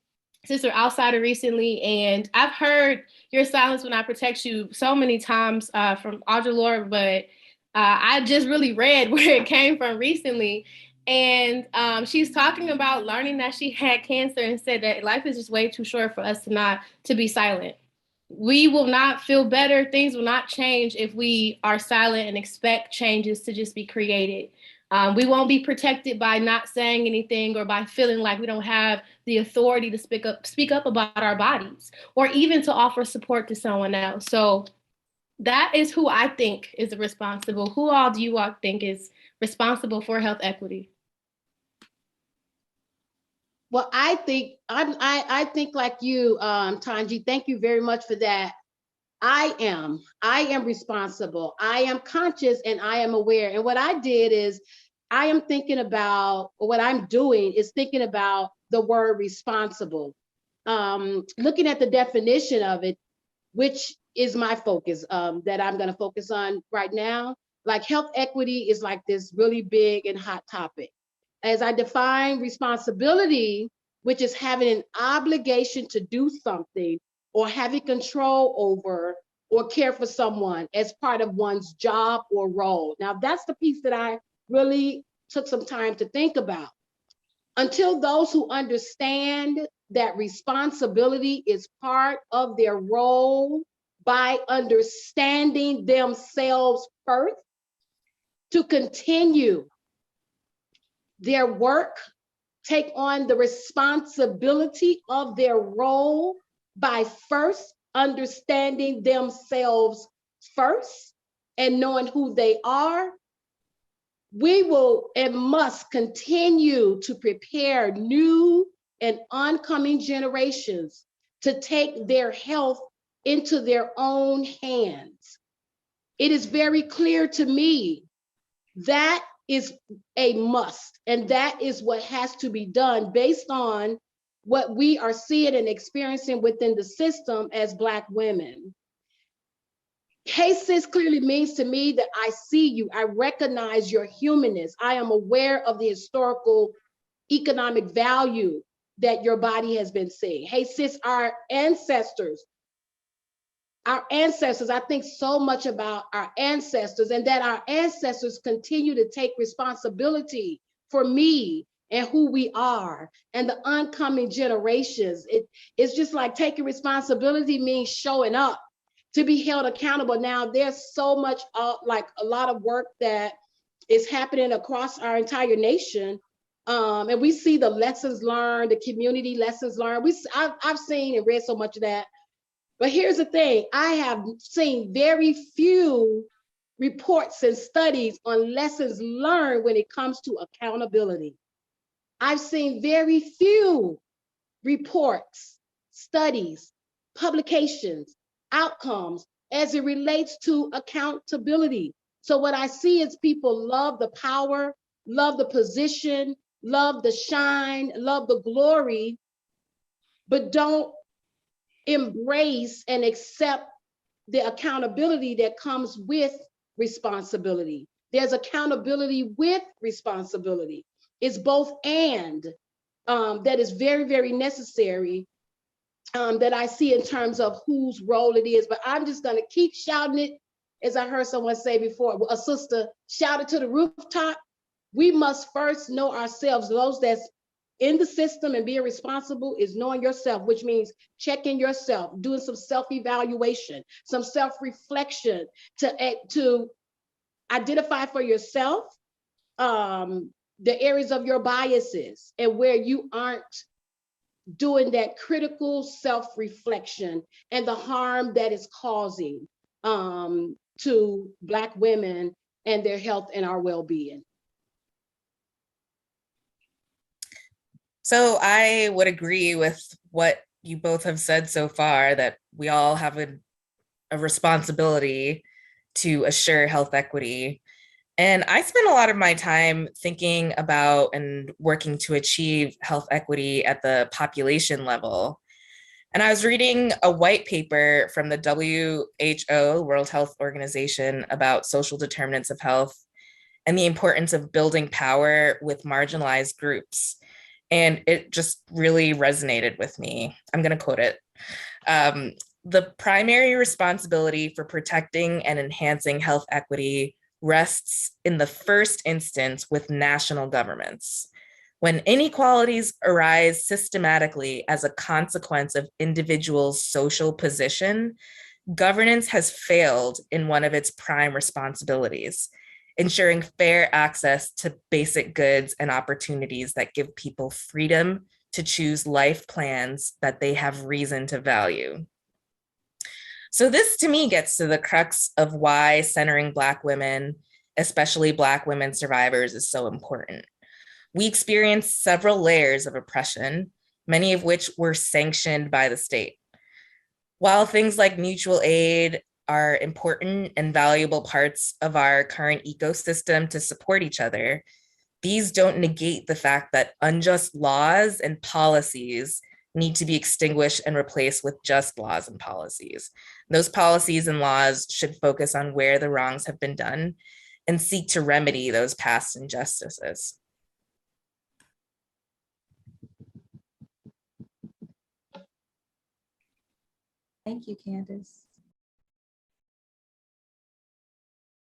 Sister Outsider recently, and I've heard Your Silence Will Not Protect You so many times from Audre Lorde, but I just really read where it came from recently. And she's talking about learning that she had cancer and said that life is just way too short for us to be silent. We will not feel better. Things will not change if we are silent and expect changes to just be created. We won't be protected by not saying anything or by feeling like we don't have the authority to speak up about our bodies or even to offer support to someone else. So that is who I think is responsible. Who all do you all think is responsible for health equity? Well, I think like you, Tanji. Thank you very much for that. I am responsible. I am conscious and I am aware. And what I did is I am thinking about, or what I'm doing is thinking about the word responsible. Looking at the definition of it, which is my focus, that I'm going to focus on right now. Like health equity is like this really big and hot topic. As I define responsibility, which is having an obligation to do something or having control over or care for someone as part of one's job or role. Now, that's the piece that I really took some time to think about. Until those who understand that responsibility is part of their role by understanding themselves first to continue their work, take on the responsibility of their role by first understanding themselves first and knowing who they are, we will and must continue to prepare new and oncoming generations to take their health into their own hands. It is very clear to me that is a must, and that is what has to be done based on what we are seeing and experiencing within the system as Black women. Hey sis clearly means to me that I see you, I recognize your humanness. I am aware of the historical economic value that your body has been seeing. Hey sis, our ancestors, I think so much about our ancestors and that our ancestors continue to take responsibility for me and who we are and the oncoming generations. It's just like taking responsibility means showing up to be held accountable. Now, there's so much, like a lot of work that is happening across our entire nation. And we see the lessons learned, the community lessons learned. I've seen and read so much of that. But here's the thing, I have seen very few reports and studies on lessons learned when it comes to accountability. I've seen very few reports, studies, publications, outcomes as it relates to accountability. So what I see is people love the power, love the position, love the shine, love the glory, but don't embrace and accept the accountability that comes with responsibility. There's accountability with responsibility. It's both and that is very, very necessary that I see in terms of whose role it is. But I'm just gonna keep shouting it, as I heard someone say before, a sister shouted to the rooftop. We must first know ourselves. Those that's in the system and being responsible is knowing yourself, which means checking yourself, doing some self-evaluation, some self-reflection to identify for yourself the areas of your biases and where you aren't doing that critical self-reflection and the harm that is causing to Black women and their health and our well-being. So I would agree with what you both have said so far, that we all have a responsibility to assure health equity. And I spend a lot of my time thinking about and working to achieve health equity at the population level. And I was reading a white paper from the WHO, World Health Organization, about social determinants of health and the importance of building power with marginalized groups. And it just really resonated with me. I'm going to quote it. The primary responsibility for protecting and enhancing health equity rests in the first instance with national governments. When inequalities arise systematically as a consequence of individuals' social position, governance has failed in one of its prime responsibilities, ensuring fair access to basic goods and opportunities that give people freedom to choose life plans that they have reason to value. So this to me gets to the crux of why centering Black women, especially Black women survivors, is so important. We experienced several layers of oppression, many of which were sanctioned by the state. While things like mutual aid are important and valuable parts of our current ecosystem to support each other, these don't negate the fact that unjust laws and policies need to be extinguished and replaced with just laws and policies. Those policies and laws should focus on where the wrongs have been done and seek to remedy those past injustices. Thank you, Candace.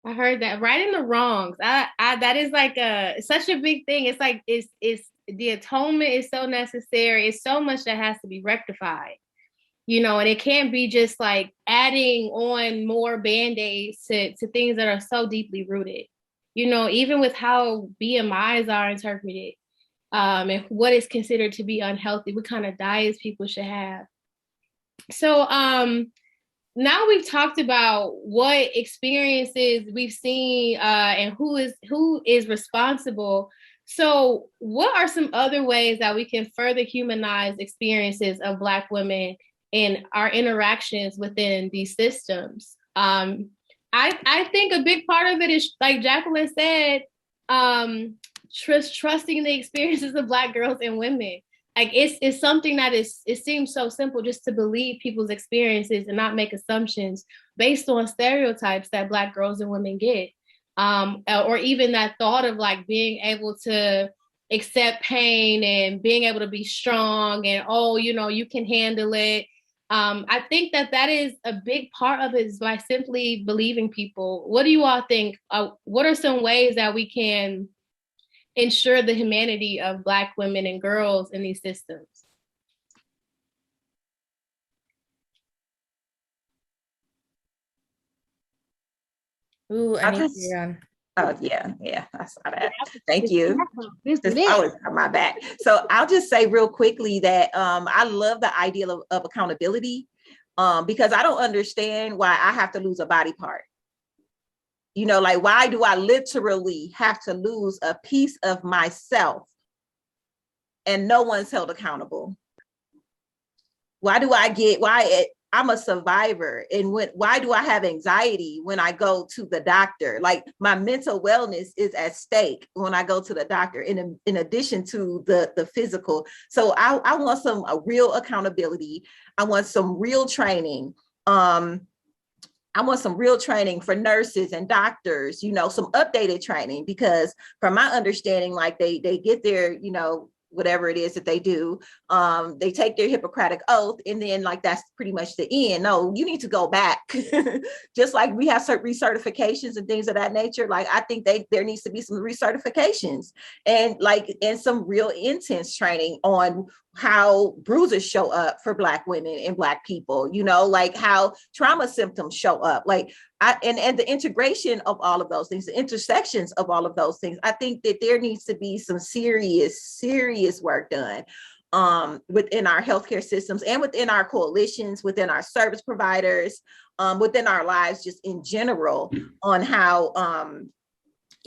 I heard that. Righting the wrongs. I that is like such a big thing. It's like it's the atonement is so necessary. It's so much that has to be rectified, you know, and it can't be just like adding on more band-aids to things that are so deeply rooted. You know, even with how BMIs are interpreted, and what is considered to be unhealthy, what kind of diets people should have. So now we've talked about what experiences we've seen and who is responsible. So what are some other ways that we can further humanize experiences of Black women in our interactions within these systems? I think a big part of it is, like Jacqueline said, trusting the experiences of Black girls and women. Like it's something that it seems so simple, just to believe people's experiences and not make assumptions based on stereotypes that Black girls and women get. Or even that thought of like being able to accept pain and being able to be strong and, oh, you know, you can handle it. I think that is a big part of it, is by simply believing people. What do you all think? What are some ways that we can ensure the humanity of Black women and girls in these systems? Ooh, I need oh yeah, I saw that. Thank you. This always on my back. So I'll just say real quickly that I love the idea of accountability, because I don't understand why I have to lose a body part. You know, like, why do I literally have to lose a piece of myself and no one's held accountable? I'm a survivor, and why do I have anxiety when I go to the doctor? Like, my mental wellness is at stake when I go to the doctor, in addition to the physical. So I want some real accountability. I want some real training. I want some real training for nurses and doctors, you know, some updated training, because from my understanding, like they get their, you know, whatever it is that they do, they take their Hippocratic oath, and then like that's pretty much the end. No, you need to go back. Just like we have certain recertifications and things of that nature. Like, I think there needs to be some recertifications and some real intense training on how bruises show up for Black women and Black people, you know, like how trauma symptoms show up, like and the integration of all of those things, the intersections of all of those things. I think that there needs to be some serious work done within our healthcare systems and within our coalitions, within our service providers, within our lives, just in general, on how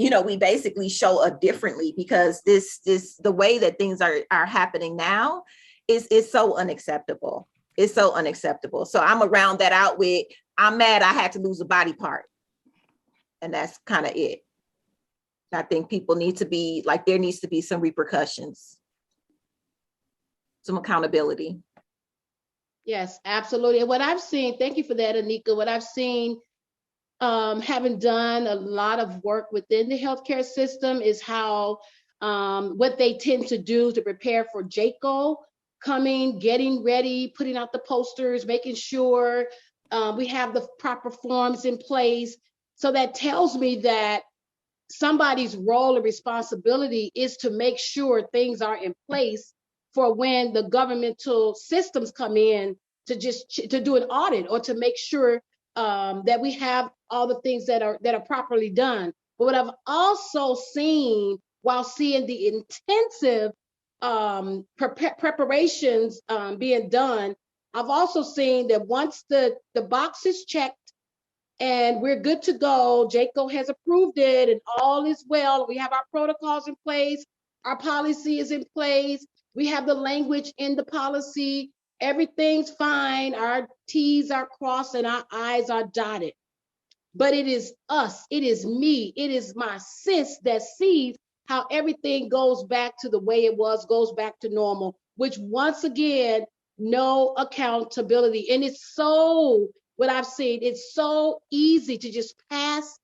you know, we basically show up differently, because the way that things are happening now is so unacceptable. It's so unacceptable. So I'm gonna round that out with, I'm mad I had to lose a body part. And that's kind of it. I think people need to be like, there needs to be some repercussions, some accountability. Yes, absolutely. And what I've seen, thank you for that, Anika. What I've seen, having done a lot of work within the healthcare system, is how what they tend to do to prepare for JCAHO coming, getting ready, putting out the posters, making sure we have the proper forms in place. So that tells me that somebody's role and responsibility is to make sure things are in place for when the governmental systems come in to do an audit, or to make sure that we have all the things that are properly done. But what I've also seen, while seeing the intensive preparations being done, I've also seen that once the box is checked and we're good to go, JCAHO has approved it and all is well, we have our protocols in place, our policy is in place, we have the language in the policy, everything's fine, our T's are crossed and our I's are dotted. But it is us, it is me, it is my sis that sees how everything goes back to the way it was, goes back to normal, which once again, no accountability. And it's so, what I've seen, it's so easy to just pass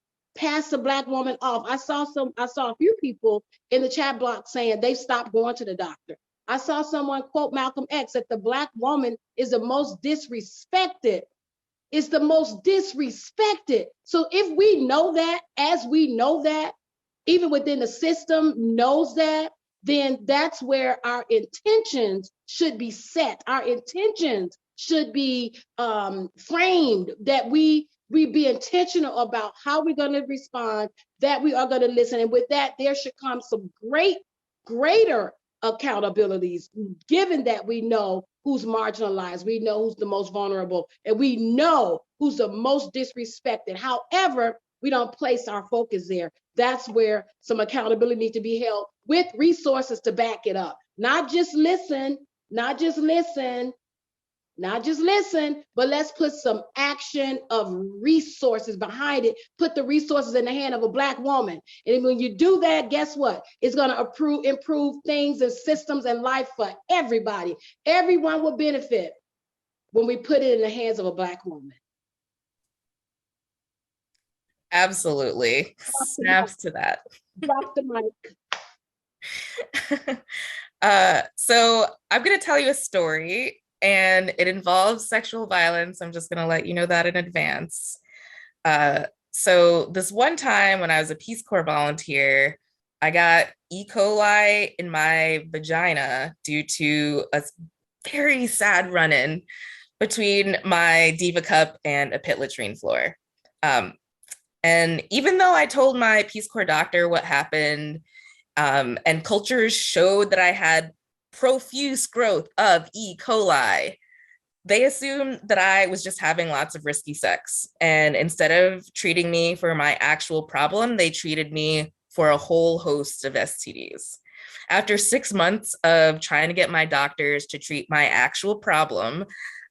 a Black woman off. I saw a few people in the chat block saying they've stopped going to the doctor. I saw someone quote Malcolm X that the Black woman is the most disrespected. It's the most disrespected. So if we know that, as we know that, even within the system knows that, then that's where our intentions should be set. Our intentions should be framed, that we be intentional about how we're going to respond, that we are going to listen. And with that, there should come some greater accountabilities, given that we know who's marginalized, we know who's the most vulnerable, and we know who's the most disrespected. However, we don't place our focus there. That's where some accountability needs to be held with resources to back it up. Not just listen, but let's put some action of resources behind it. Put the resources in the hand of a Black woman. And when you do that, guess what? It's going to improve things and systems and life for everybody. Everyone will benefit when we put it in the hands of a Black woman. Absolutely. Snaps to that. Drop the mic. So I'm going to tell you a story, and it involves sexual violence. I'm just going to let you know that in advance. So this one time when I was a Peace Corps volunteer, I got E. coli in my vagina due to a very sad run-in between my Diva Cup and a pit latrine floor. And even though I told my Peace Corps doctor what happened, and cultures showed that I had profuse growth of E. coli, they assumed that I was just having lots of risky sex. And instead of treating me for my actual problem, they treated me for a whole host of STDs. After 6 months of trying to get my doctors to treat my actual problem,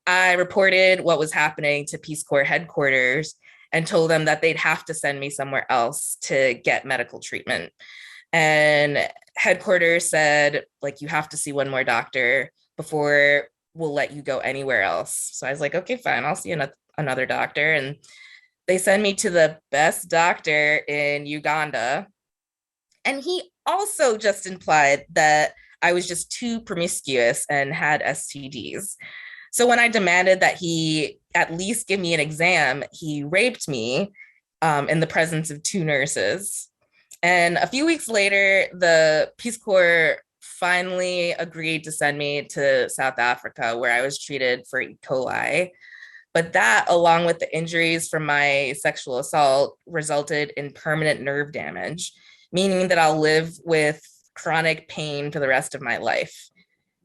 I reported what was happening to Peace Corps headquarters and told them that they'd have to send me somewhere else to get medical treatment. And headquarters said, like, you have to see one more doctor before we'll let you go anywhere else. So I was like, okay, fine, I'll see another doctor. And they send me to the best doctor in Uganda. And he also just implied that I was just too promiscuous and had STDs. So when I demanded that he at least give me an exam, he raped me in the presence of 2 nurses. And a few weeks later, the Peace Corps finally agreed to send me to South Africa, where I was treated for E. coli. But that, along with the injuries from my sexual assault, resulted in permanent nerve damage, meaning that I'll live with chronic pain for the rest of my life.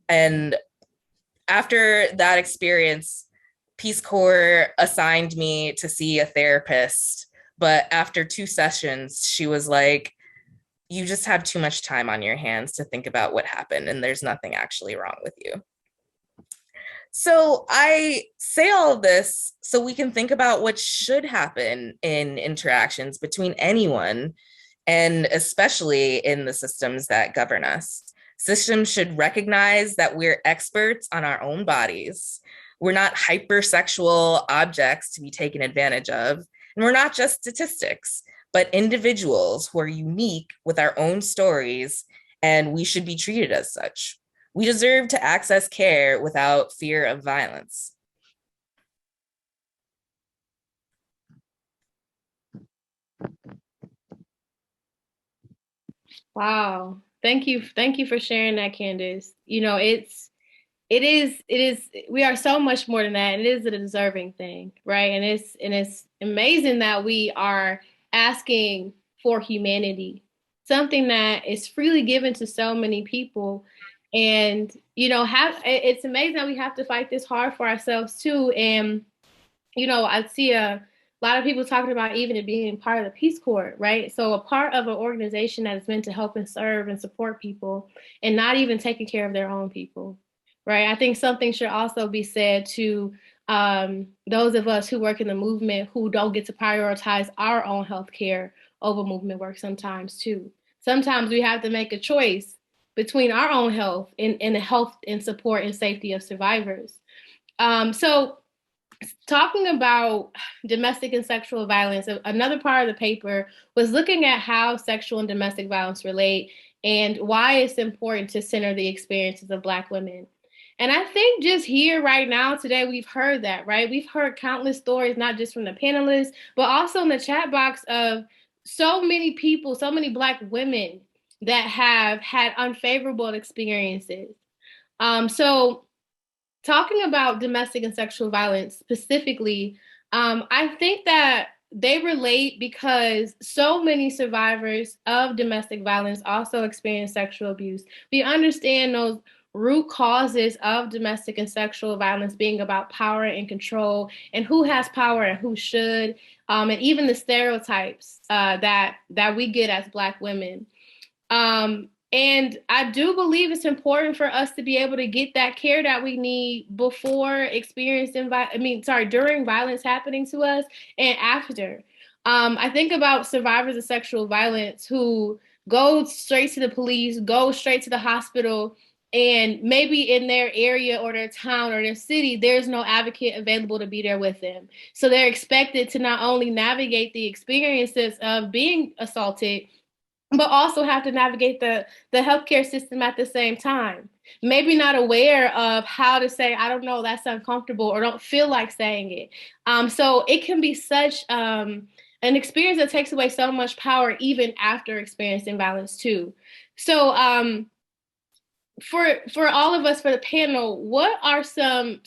And after that experience, Peace Corps assigned me to see a therapist. But after 2 sessions, she was like, you just have too much time on your hands to think about what happened, and there's nothing actually wrong with you. So I say all of this so we can think about what should happen in interactions between anyone, and especially in the systems that govern us. Systems should recognize that we're experts on our own bodies. We're not hypersexual objects to be taken advantage of. And we're not just statistics, but individuals who are unique with our own stories, and we should be treated as such. We deserve to access care without fear of violence. Wow. Thank you for sharing that, Candace. You know, it is, we are so much more than that. It is a deserving thing, right? And it's amazing that we are asking for humanity, something that is freely given to so many people. And, you know, it's amazing that we have to fight this hard for ourselves too. And, you know, I see a lot of people talking about even it being part of the Peace Corps, right? So a part of an organization that is meant to help and serve and support people, and not even taking care of their own people, right? I think something should also be said to those of us who work in the movement who don't get to prioritize our own health care over movement work sometimes too. Sometimes we have to make a choice between our own health and the health and support and safety of survivors. So talking about domestic and sexual violence, another part of the paper was looking at how sexual and domestic violence relate and why it's important to center the experiences of Black women. And I think just here right now today, we've heard that, right? We've heard countless stories, not just from the panelists, but also in the chat box of so many people, so many Black women that have had unfavorable experiences. So talking about domestic and sexual violence specifically, I think that they relate because so many survivors of domestic violence also experience sexual abuse. We understand those root causes of domestic and sexual violence being about power and control and who has power and who should, and even the stereotypes that we get as Black women. And I do believe it's important for us to be able to get that care that we need before during violence happening to us and after. I think about survivors of sexual violence who go straight to the police, go straight to the hospital, and maybe in their area or their town or their city, there's no advocate available to be there with them. So they're expected to not only navigate the experiences of being assaulted, but also have to navigate the healthcare system at the same time. Maybe not aware of how to say, I don't know, that's uncomfortable, or don't feel like saying it. So it can be such an experience that takes away so much power even after experiencing violence too. So for all of us, for the panel, what are some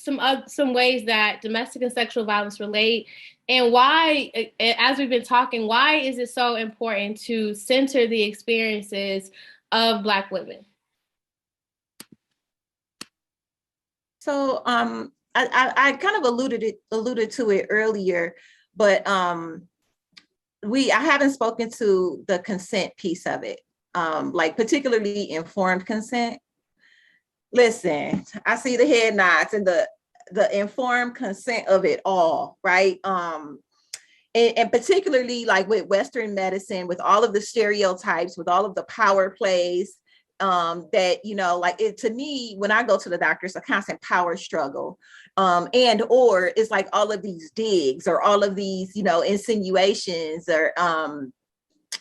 ways that domestic and sexual violence relate? And why, as we've been talking, why is it so important to center the experiences of Black women? So I kind of alluded to it earlier, but I haven't spoken to the consent piece of it, like particularly informed consent. Listen, I see the head nods and the informed consent of it all, right? And particularly like with Western medicine, with all of the stereotypes, with all of the power plays, that, like to me, when I go to the doctor, it's a constant power struggle. Or it's like all of these digs or all of these, insinuations or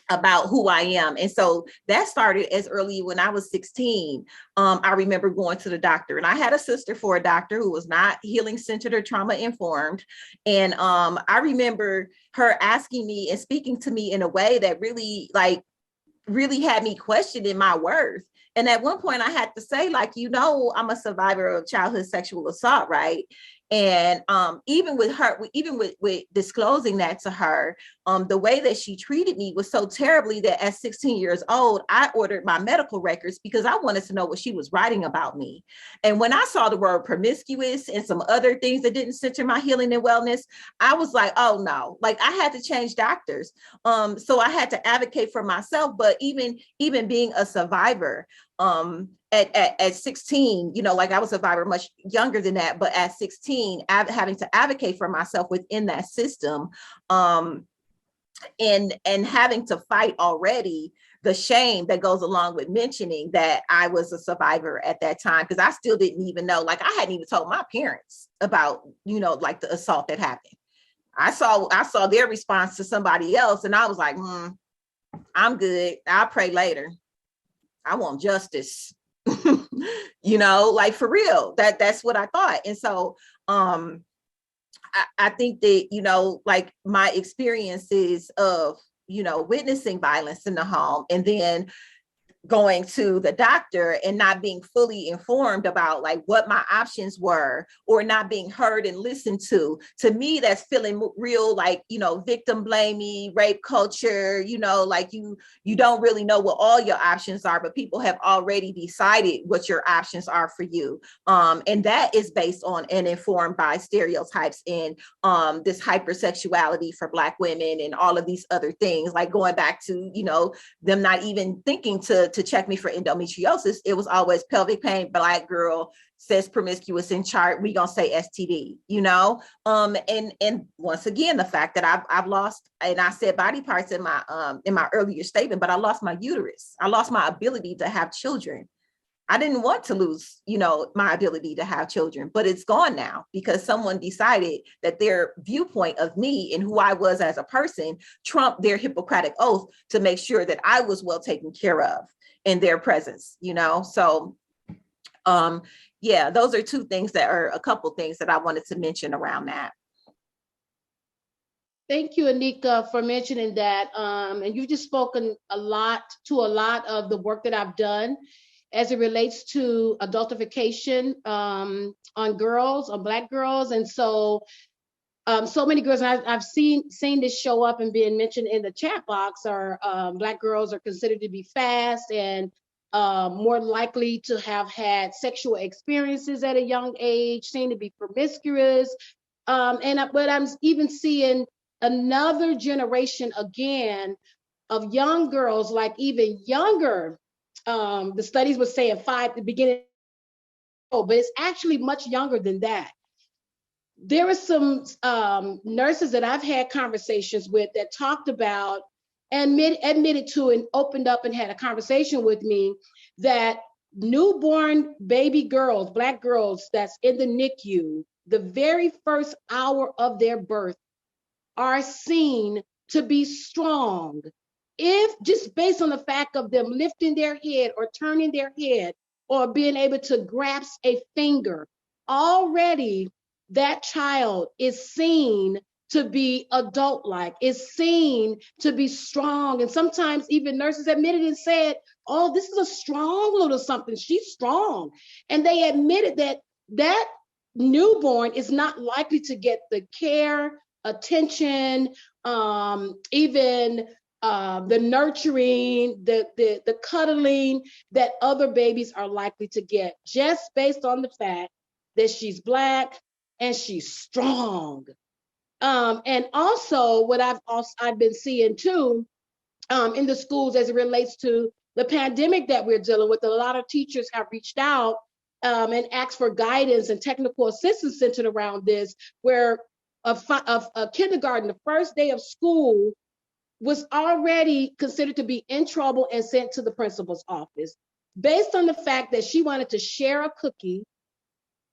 about who I am. And so that started as early when I was 16. I remember going to the doctor, and I had a sister for a doctor who was not healing centered or trauma informed. And I remember her asking me and speaking to me in a way that really had me questioning my worth. And at one point I had to say, I'm a survivor of childhood sexual assault, right? And even with her, even with disclosing that to her, the way that she treated me was so terribly that at 16 years old, I ordered my medical records because I wanted to know what she was writing about me. And when I saw the word promiscuous and some other things that didn't center my healing and wellness, I was like, oh no, I had to change doctors. So I had to advocate for myself. But even being a survivor, at 16, I was a survivor much younger than that, but at 16, having to advocate for myself within that system, and having to fight already the shame that goes along with mentioning that I was a survivor at that time, because I still didn't even know, I hadn't even told my parents about, the assault that happened. I saw their response to somebody else, and I was like, I'm good. I'll pray later. I want justice. For real, that's what I thought. And so I think that, my experiences of, witnessing violence in the home, and then going to the doctor and not being fully informed about what my options were, or not being heard and listened to me, that's feeling real, victim blaming, rape culture, you don't really know what all your options are, but people have already decided what your options are for you. And that is based on and informed by stereotypes and this hypersexuality for Black women and all of these other things, going back to, them not even thinking to to check me for endometriosis, it was always pelvic pain, Black girl, says promiscuous in chart, we gonna say STD, you know? And once again, the fact that I've lost, and I said body parts in my earlier statement, but I lost my uterus. I lost my ability to have children. I didn't want to lose, you know, my ability to have children, but it's gone now because someone decided that their viewpoint of me and who I was as a person trumped their Hippocratic oath to make sure that I was well taken care of in their presence, you know? So, yeah, those are two things that are a couple things that I wanted to mention around that. Thank you, Anika, for mentioning that. And you've just spoken a lot of the work that I've done as it relates to adultification on girls, on Black girls. And so so many girls, and I've seen this show up and being mentioned in the chat box, are Black girls are considered to be fast and more likely to have had sexual experiences at a young age, seen to be promiscuous. But I'm even seeing another generation again of young girls, like even younger. The studies were saying 5 at the beginning, but it's actually much younger than that. There are some nurses that I've had conversations with that talked about and admitted to and opened up and had a conversation with me that newborn baby girls, Black girls that's in the NICU, the very first hour of their birth are seen to be strong. If just based on the fact of them lifting their head or turning their head or being able to grasp a finger, already that child is seen to be adult-like, is seen to be strong. And sometimes even nurses admitted and said, oh, this is a strong little something, she's strong. And they admitted that that newborn is not likely to get the care, attention, even the nurturing, the cuddling that other babies are likely to get, just based on the fact that she's Black and she's strong. And also what I've been seeing too in the schools as it relates to the pandemic that we're dealing with, a lot of teachers have reached out and asked for guidance and technical assistance centered around this, where a kindergarten, the first day of school, was already considered to be in trouble and sent to the principal's office based on the fact that she wanted to share a cookie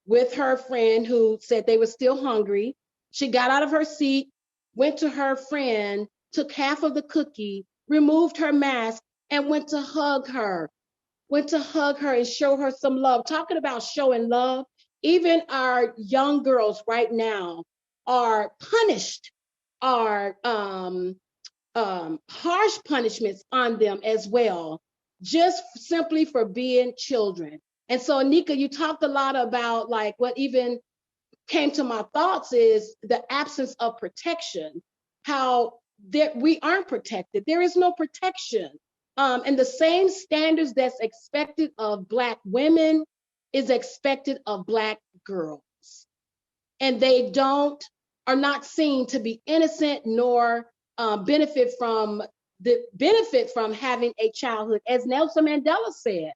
with her friend who said they were still hungry. She got out of her seat, went to her friend, took half of the cookie, removed her mask, and went to hug her and show her some love. Talking about showing love, even our young girls right now are punished, are harsh punishments on them as well, just simply for being children. And so, Anika, you talked a lot about, like, what even came to my thoughts is the absence of protection, how we aren't protected. There is no protection. And the same standards that's expected of Black women is expected of Black girls. And they are not seen to be innocent nor benefit from having a childhood. As Nelson Mandela said,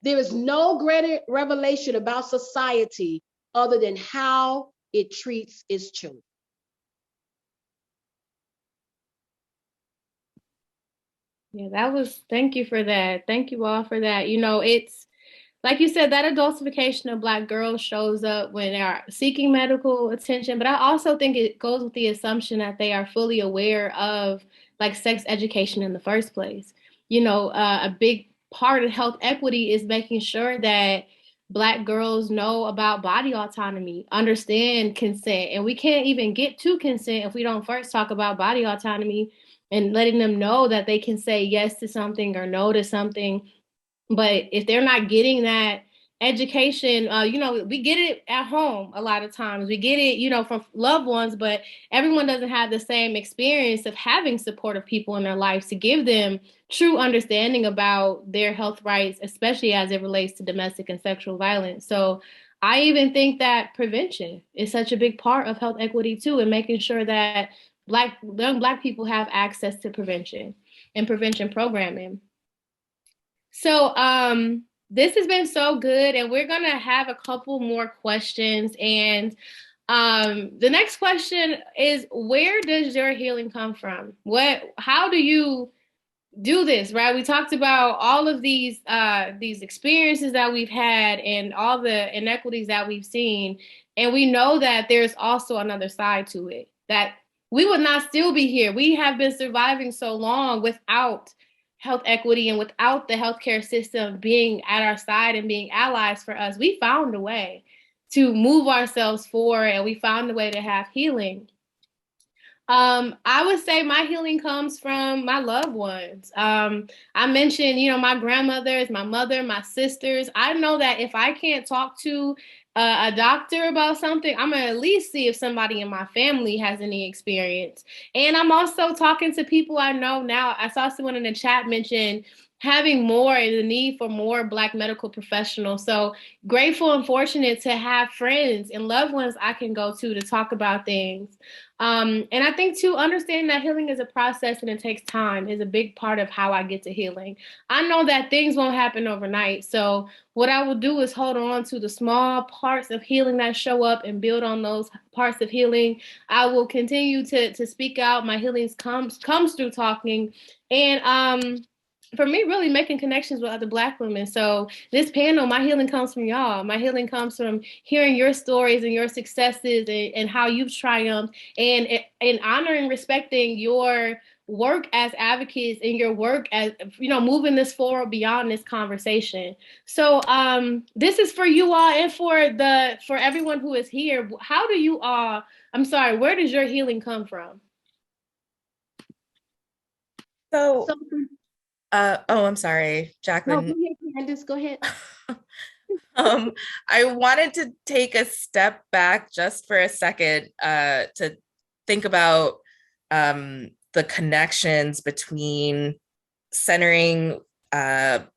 there is no greater revelation about society other than how it treats its children. Yeah, thank you for that. Thank you all for that. You know, it's like you said, that adultification of Black girls shows up when they are seeking medical attention, but I also think it goes with the assumption that they are fully aware of, like, sex education in the first place. You know, a big part of health equity is making sure that Black girls know about body autonomy, understand consent, and we can't even get to consent if we don't first talk about body autonomy and letting them know that they can say yes to something or no to something. But if they're not getting that education, you know, we get it at home a lot of times. We get it, you know, from loved ones, but everyone doesn't have the same experience of having supportive people in their lives to give them true understanding about their health rights, especially as it relates to domestic and sexual violence. So I even think that prevention is such a big part of health equity too, and making sure that young Black people have access to prevention and prevention programming. So this has been so good, and we're gonna have a couple more questions. And the next question is, where does your healing come from? How do you do this, right? We talked about all of these experiences that we've had and all the inequities that we've seen, and we know that there's also another side to it, that we would not still be here. We have been surviving so long without health equity and without the healthcare system being at our side and being allies for us. We found a way to move ourselves forward, and we found a way to have healing. I would say my healing comes from my loved ones. I mentioned, my grandmothers, my mother, my sisters. I know that if I can't talk to a doctor about something, I'm gonna at least see if somebody in my family has any experience. And I'm also talking to people I know now. I saw someone in the chat mention having more and the need for more Black medical professionals. So grateful and fortunate to have friends and loved ones I can go to talk about things. And I think too, understanding that healing is a process and it takes time is a big part of how I get to healing. I know that things won't happen overnight. So what I will do is hold on to the small parts of healing that show up and build on those parts of healing. I will continue to speak out. My healing comes through talking. And for me, really making connections with other Black women. So this panel, my healing comes from y'all. My healing comes from hearing your stories and your successes and how you've triumphed, and honoring and respecting your work as advocates and your work as, moving this forward beyond this conversation. So this is for you all and for everyone who is here. How do you all, where does your healing come from? So I'm sorry, Jacqueline. No, go ahead, Candace, go ahead. I wanted to take a step back just for a second to think about the connections between centering Black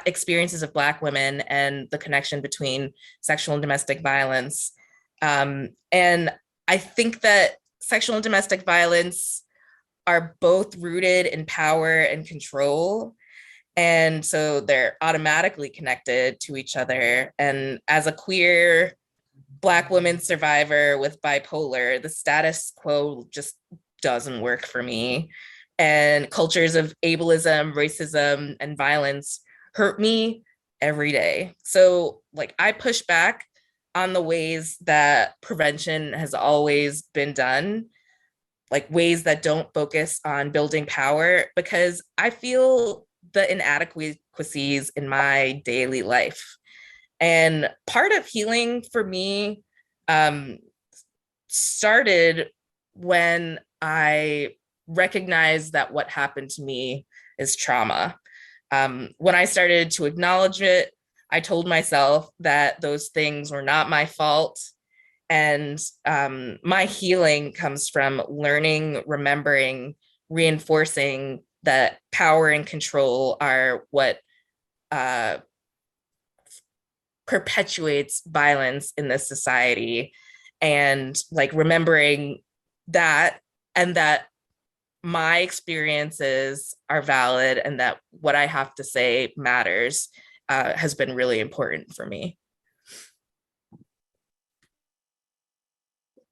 experiences of Black women and the connection between sexual and domestic violence. And I think that sexual and domestic violence are both rooted in power and control. And so they're automatically connected to each other. And as a queer Black woman survivor with bipolar, the status quo just doesn't work for me. And cultures of ableism, racism, and violence hurt me every day. So I push back on the ways that prevention has always been done, ways that don't focus on building power, because I feel the inadequacies in my daily life. And part of healing for me started when I recognized that what happened to me is trauma. When I started to acknowledge it, I told myself that those things were not my fault. And my healing comes from learning, remembering, reinforcing that power and control are what perpetuates violence in this society. And remembering that, and that my experiences are valid and that what I have to say matters has been really important for me.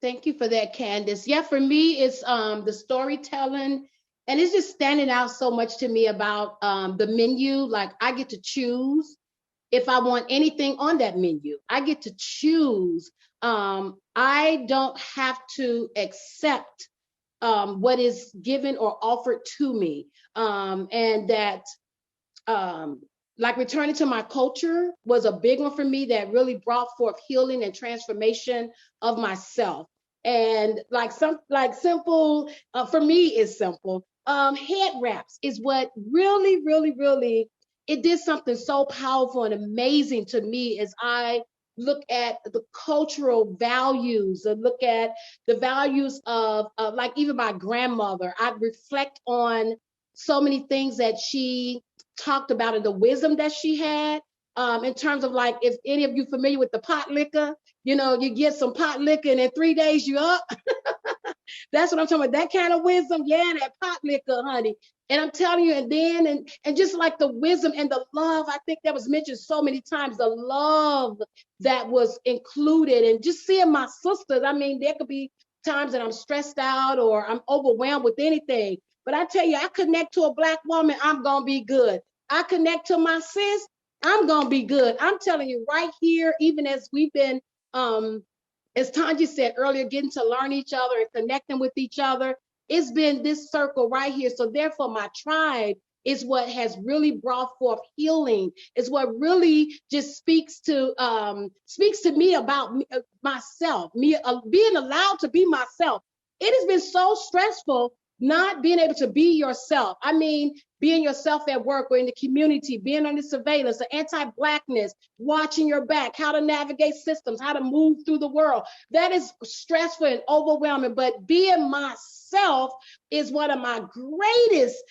Thank you for that, Candace. Yeah, for me, it's the storytelling, and it's just standing out so much to me about the menu. I get to choose if I want anything on that menu. I get to choose. I don't have to accept what is given or offered to me. And that, returning to my culture was a big one for me that really brought forth healing and transformation of myself. And simple, for me is simple. Head wraps is what really, really, really, it did something so powerful and amazing to me as I look at the cultural values and look at the values of even my grandmother. I reflect on so many things that she talked about and the wisdom that she had. In terms of if any of you familiar with the pot liquor, you get some pot liquor and in 3 days you're up. That's what I'm talking about. That kind of wisdom. Yeah, that pot liquor, honey. And I'm telling you, and then, and just like the wisdom and the love, I think that was mentioned so many times, the love that was included, and just seeing my sisters. I mean, there could be times that I'm stressed out or I'm overwhelmed with anything. But I tell you, I connect to a Black woman, I'm going to be good. I connect to my sis, I'm going to be good. I'm telling you right here, even as we've been, as Tanya said earlier, getting to learn each other and connecting with each other, it's been this circle right here. So therefore, my tribe is what has really brought forth healing. It's what really just speaks to me about myself, me being allowed to be myself. It has been so stressful not being able to be yourself. I mean, being yourself at work or in the community, being under surveillance, the anti-Blackness, watching your back, how to navigate systems, how to move through the world. That is stressful and overwhelming, but being myself is one of my greatest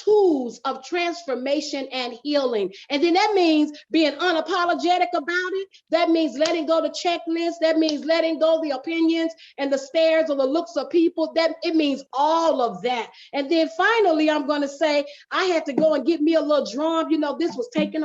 tools of transformation and healing. And then that means being unapologetic about it. That means letting go the checklist. That means letting go the opinions and the stares or the looks of people. That it means all of that. And then finally, I'm going to say I had to go and get me a little drum. You know, this was taken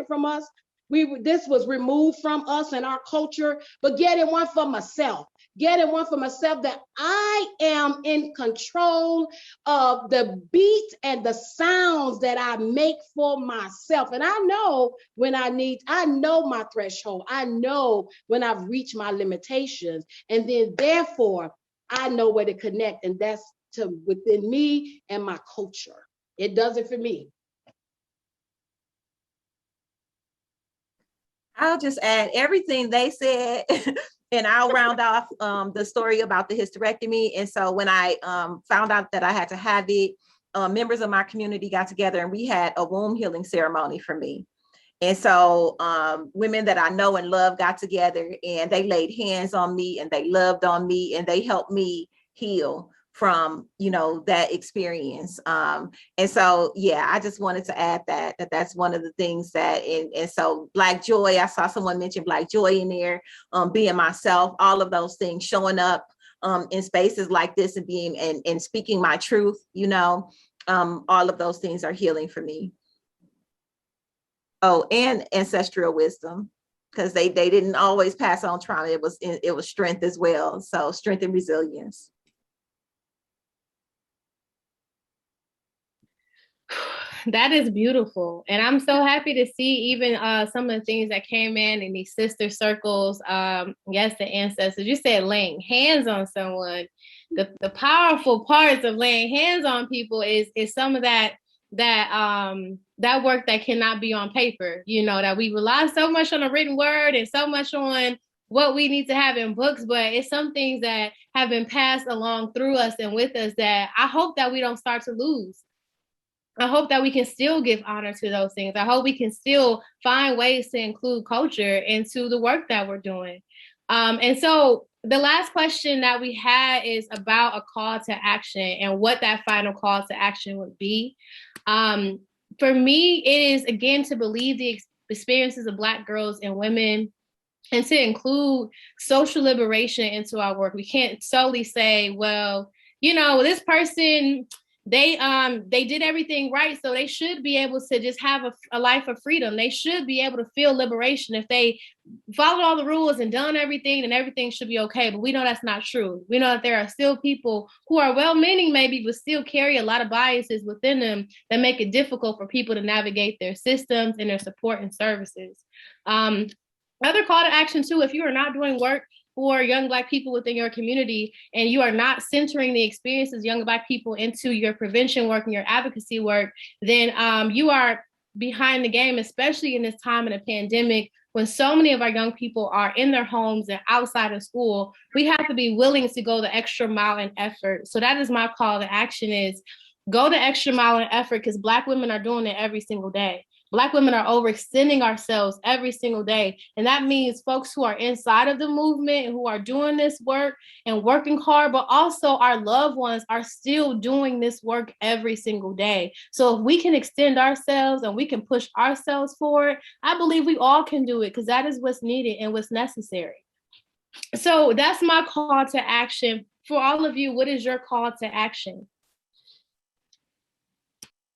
from us. This was removed from us and our culture, but getting one for myself. Getting one for myself, that I am in control of the beat and the sounds that I make for myself. And I know when I know my threshold. I know when I've reached my limitations. And then therefore, I know where to connect. And that's to within me and my culture. It does it for me. I'll just add everything they said. And I'll round off the story about the hysterectomy. And so when I found out that I had to have it, members of my community got together and we had a womb healing ceremony for me. And so women that I know and love got together and they laid hands on me and they loved on me and they helped me heal from, you know, that experience. And so, yeah, I just wanted to add that's one of the things that, and so Black joy, I saw someone mention Black joy in there, being myself, all of those things, showing up in spaces like this and being, and speaking my truth, you know, all of those things are healing for me. Oh, and ancestral wisdom, because they didn't always pass on trauma. It was strength as well. So strength and resilience. That is beautiful. And I'm so happy to see even some of the things that came in these sister circles. Yes, the ancestors. You said laying hands on someone. The powerful parts of laying hands on people is some of that work that cannot be on paper. You know, that we rely so much on a written word and so much on what we need to have in books, but it's some things that have been passed along through us and with us that I hope that we don't start to lose. I hope that we can still give honor to those things. I hope we can still find ways to include culture into the work that we're doing. And so the last question that we had is about a call to action and what that final call to action would be. For me, it is, again, to believe the experiences of Black girls and women and to include social liberation into our work. We can't solely say, well, you know, this person, they did everything right, so they should be able to just have a life of freedom. They should be able to feel liberation if they followed all the rules and done everything, and everything should be okay. But we know that's not true. We know that there are still people who are well-meaning maybe, but still carry a lot of biases within them that make it difficult for people to navigate their systems and their support and services. Other call to action too, if you are not doing work for young Black people within your community and you are not centering the experiences of young Black people into your prevention work and your advocacy work, then you are behind the game, especially in this time of the pandemic when so many of our young people are in their homes and outside of school. We have to be willing to go the extra mile in effort. So that is my call to action, is go the extra mile in effort, because Black women are doing it every single day. Black women are overextending ourselves every single day. And that means folks who are inside of the movement and who are doing this work and working hard, but also our loved ones are still doing this work every single day. So if we can extend ourselves and we can push ourselves forward, I believe we all can do it, because that is what's needed and what's necessary. So that's my call to action. For all of you, what is your call to action?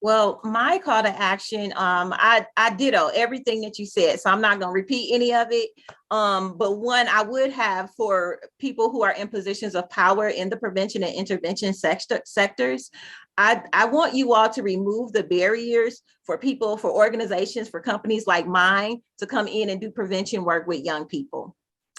Well, my call to action, I ditto everything that you said, so I'm not going to repeat any of it. But one I would have for people who are in positions of power in the prevention and intervention sectors, I want you all to remove the barriers for people, for organizations, for companies like mine to come in and do prevention work with young people.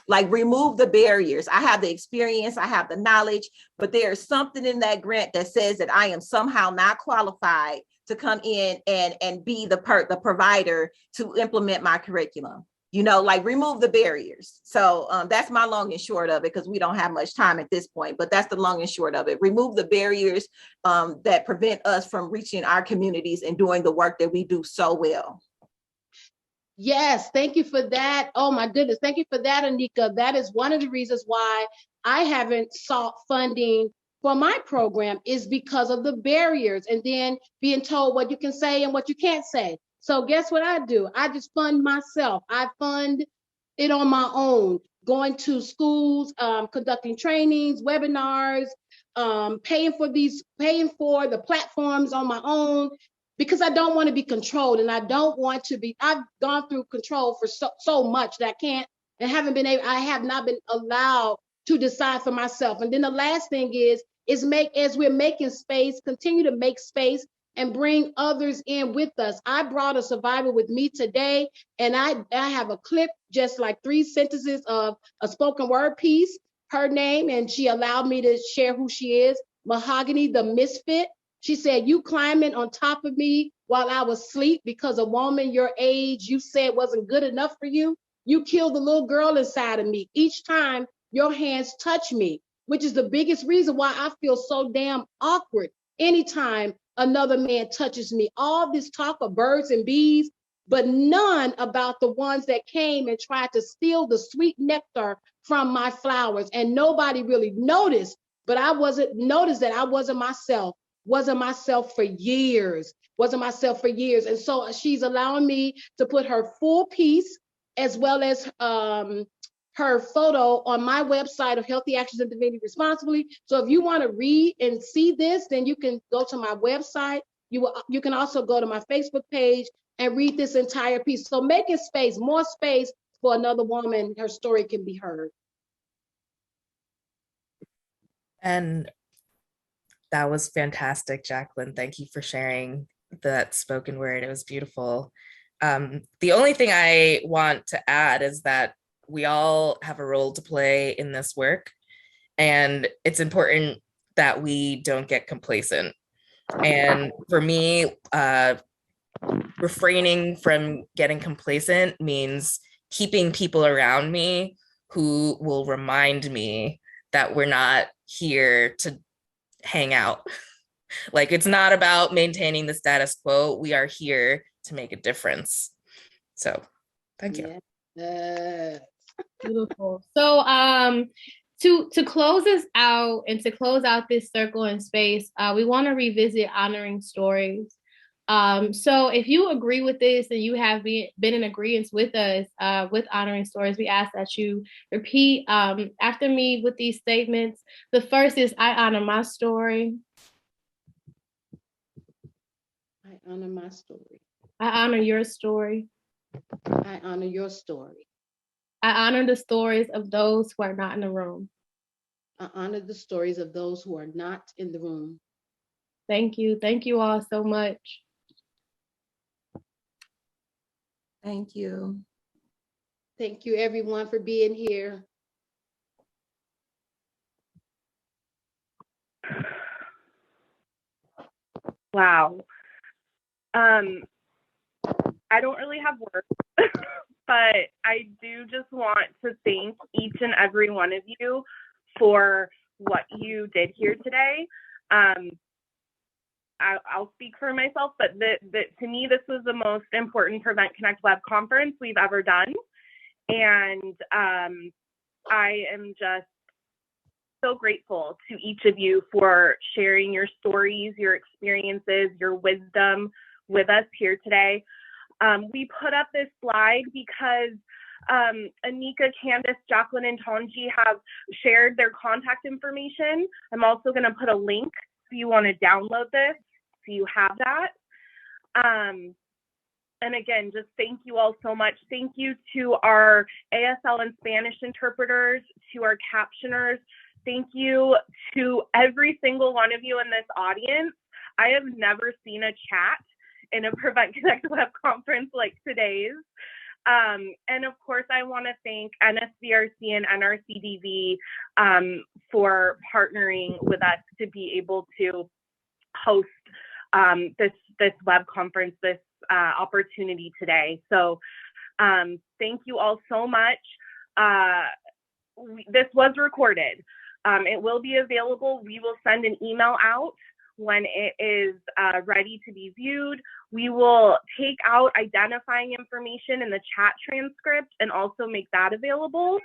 Like, remove the barriers. I have the experience, I have the knowledge, but there's something in that grant that says that I am somehow not qualified to come in and be the provider to implement my curriculum. You know, like, remove the barriers. So that's my long and short of it, because we don't have much time at this point, but that's the long and short of it. Remove the barriers that prevent us from reaching our communities and doing the work that we do so well. Yes, thank you for that. Oh my goodness, thank you for that, Anika. That is one of the reasons why I haven't sought funding for my program, is because of the barriers and then being told what you can say and what you can't say. So guess what I do? I just fund myself. I fund it on my own, going to schools, conducting trainings, webinars, paying for the platforms on my own, because I don't want to be controlled, and I don't want to be, I've gone through control for so much that I have not been allowed to decide for myself. And then the last thing is as we're making space, continue to make space and bring others in with us. I brought a survivor with me today, and I have a clip, just like 3 sentences of a spoken word piece, her name, and she allowed me to share who she is, Mahogany the Misfit. She said, "You climbing on top of me while I was asleep because a woman your age you said wasn't good enough for you. You killed the little girl inside of me each time your hands touch me," which is the biggest reason why I feel so damn awkward anytime another man touches me. All this talk of birds and bees, but none about the ones that came and tried to steal the sweet nectar from my flowers. And nobody really noticed, but I noticed that I wasn't myself for years. And so she's allowing me to put her full piece as well as her photo on my website of Healthy Actions and Intervening Responsibly. So if you want to read and see this, then you can go to my website. You can also go to my Facebook page and read this entire piece. So making space, more space for another woman, her story can be heard. And that was fantastic, Jacqueline. Thank you for sharing that spoken word. It was beautiful. The only thing I want to add is that we all have a role to play in this work, and it's important that we don't get complacent. And for me, refraining from getting complacent means keeping people around me who will remind me that we're not here to hang out. Like, it's not about maintaining the status quo. We are here to make a difference. So thank you. Yeah. Beautiful. So to close this out and to close out this circle in space, we want to revisit honoring stories. So if you agree with this and you have been in agreement with us with honoring stories, we ask that you repeat after me with these statements. The first is, I honor my story. I honor my story. I honor your story. I honor your story. I honor the stories of those who are not in the room. I honor the stories of those who are not in the room. Thank you. Thank you all so much. Thank you. Thank you, everyone, for being here. Wow. I don't really have words, but I do just want to thank each and every one of you for what you did here today. I'll speak for myself, but to me, this was the most important Prevent Connect Web conference we've ever done. And I am just so grateful to each of you for sharing your stories, your experiences, your wisdom with us here today. We put up this slide because Anika, Candace, Jacqueline, and Tonji have shared their contact information. I'm also going to put a link if you want to download this, so you have that. And again, just thank you all so much. Thank you to our ASL and Spanish interpreters, to our captioners. Thank you to every single one of you in this audience. I have never seen a chat in a Prevent Connect web conference like today's. And of course, I want to thank NSVRC and NRCDV for partnering with us to be able to host this web conference, this opportunity today. So thank you all so much. This was recorded. It will be available. We will send an email out when it is ready to be viewed. We will take out identifying information in the chat transcript and also make that available.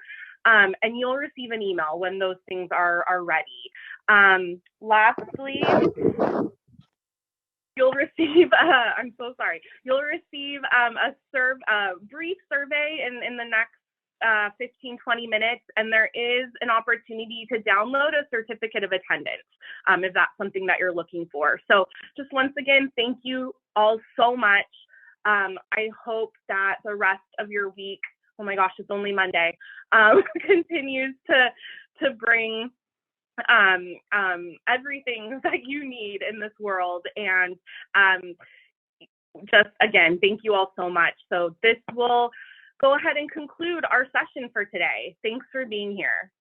And you'll receive an email when those things are ready. Lastly, you'll receive, I'm so sorry, you'll receive a brief survey in the next 15-20 minutes, and there is an opportunity to download a certificate of attendance if that's something that you're looking for. So just once again, thank you all so much. I hope that the rest of your week, oh my gosh, it's only Monday, continues to bring everything that you need in this world. And just again, thank you all so much. So this will go ahead and conclude our session for today. Thanks for being here.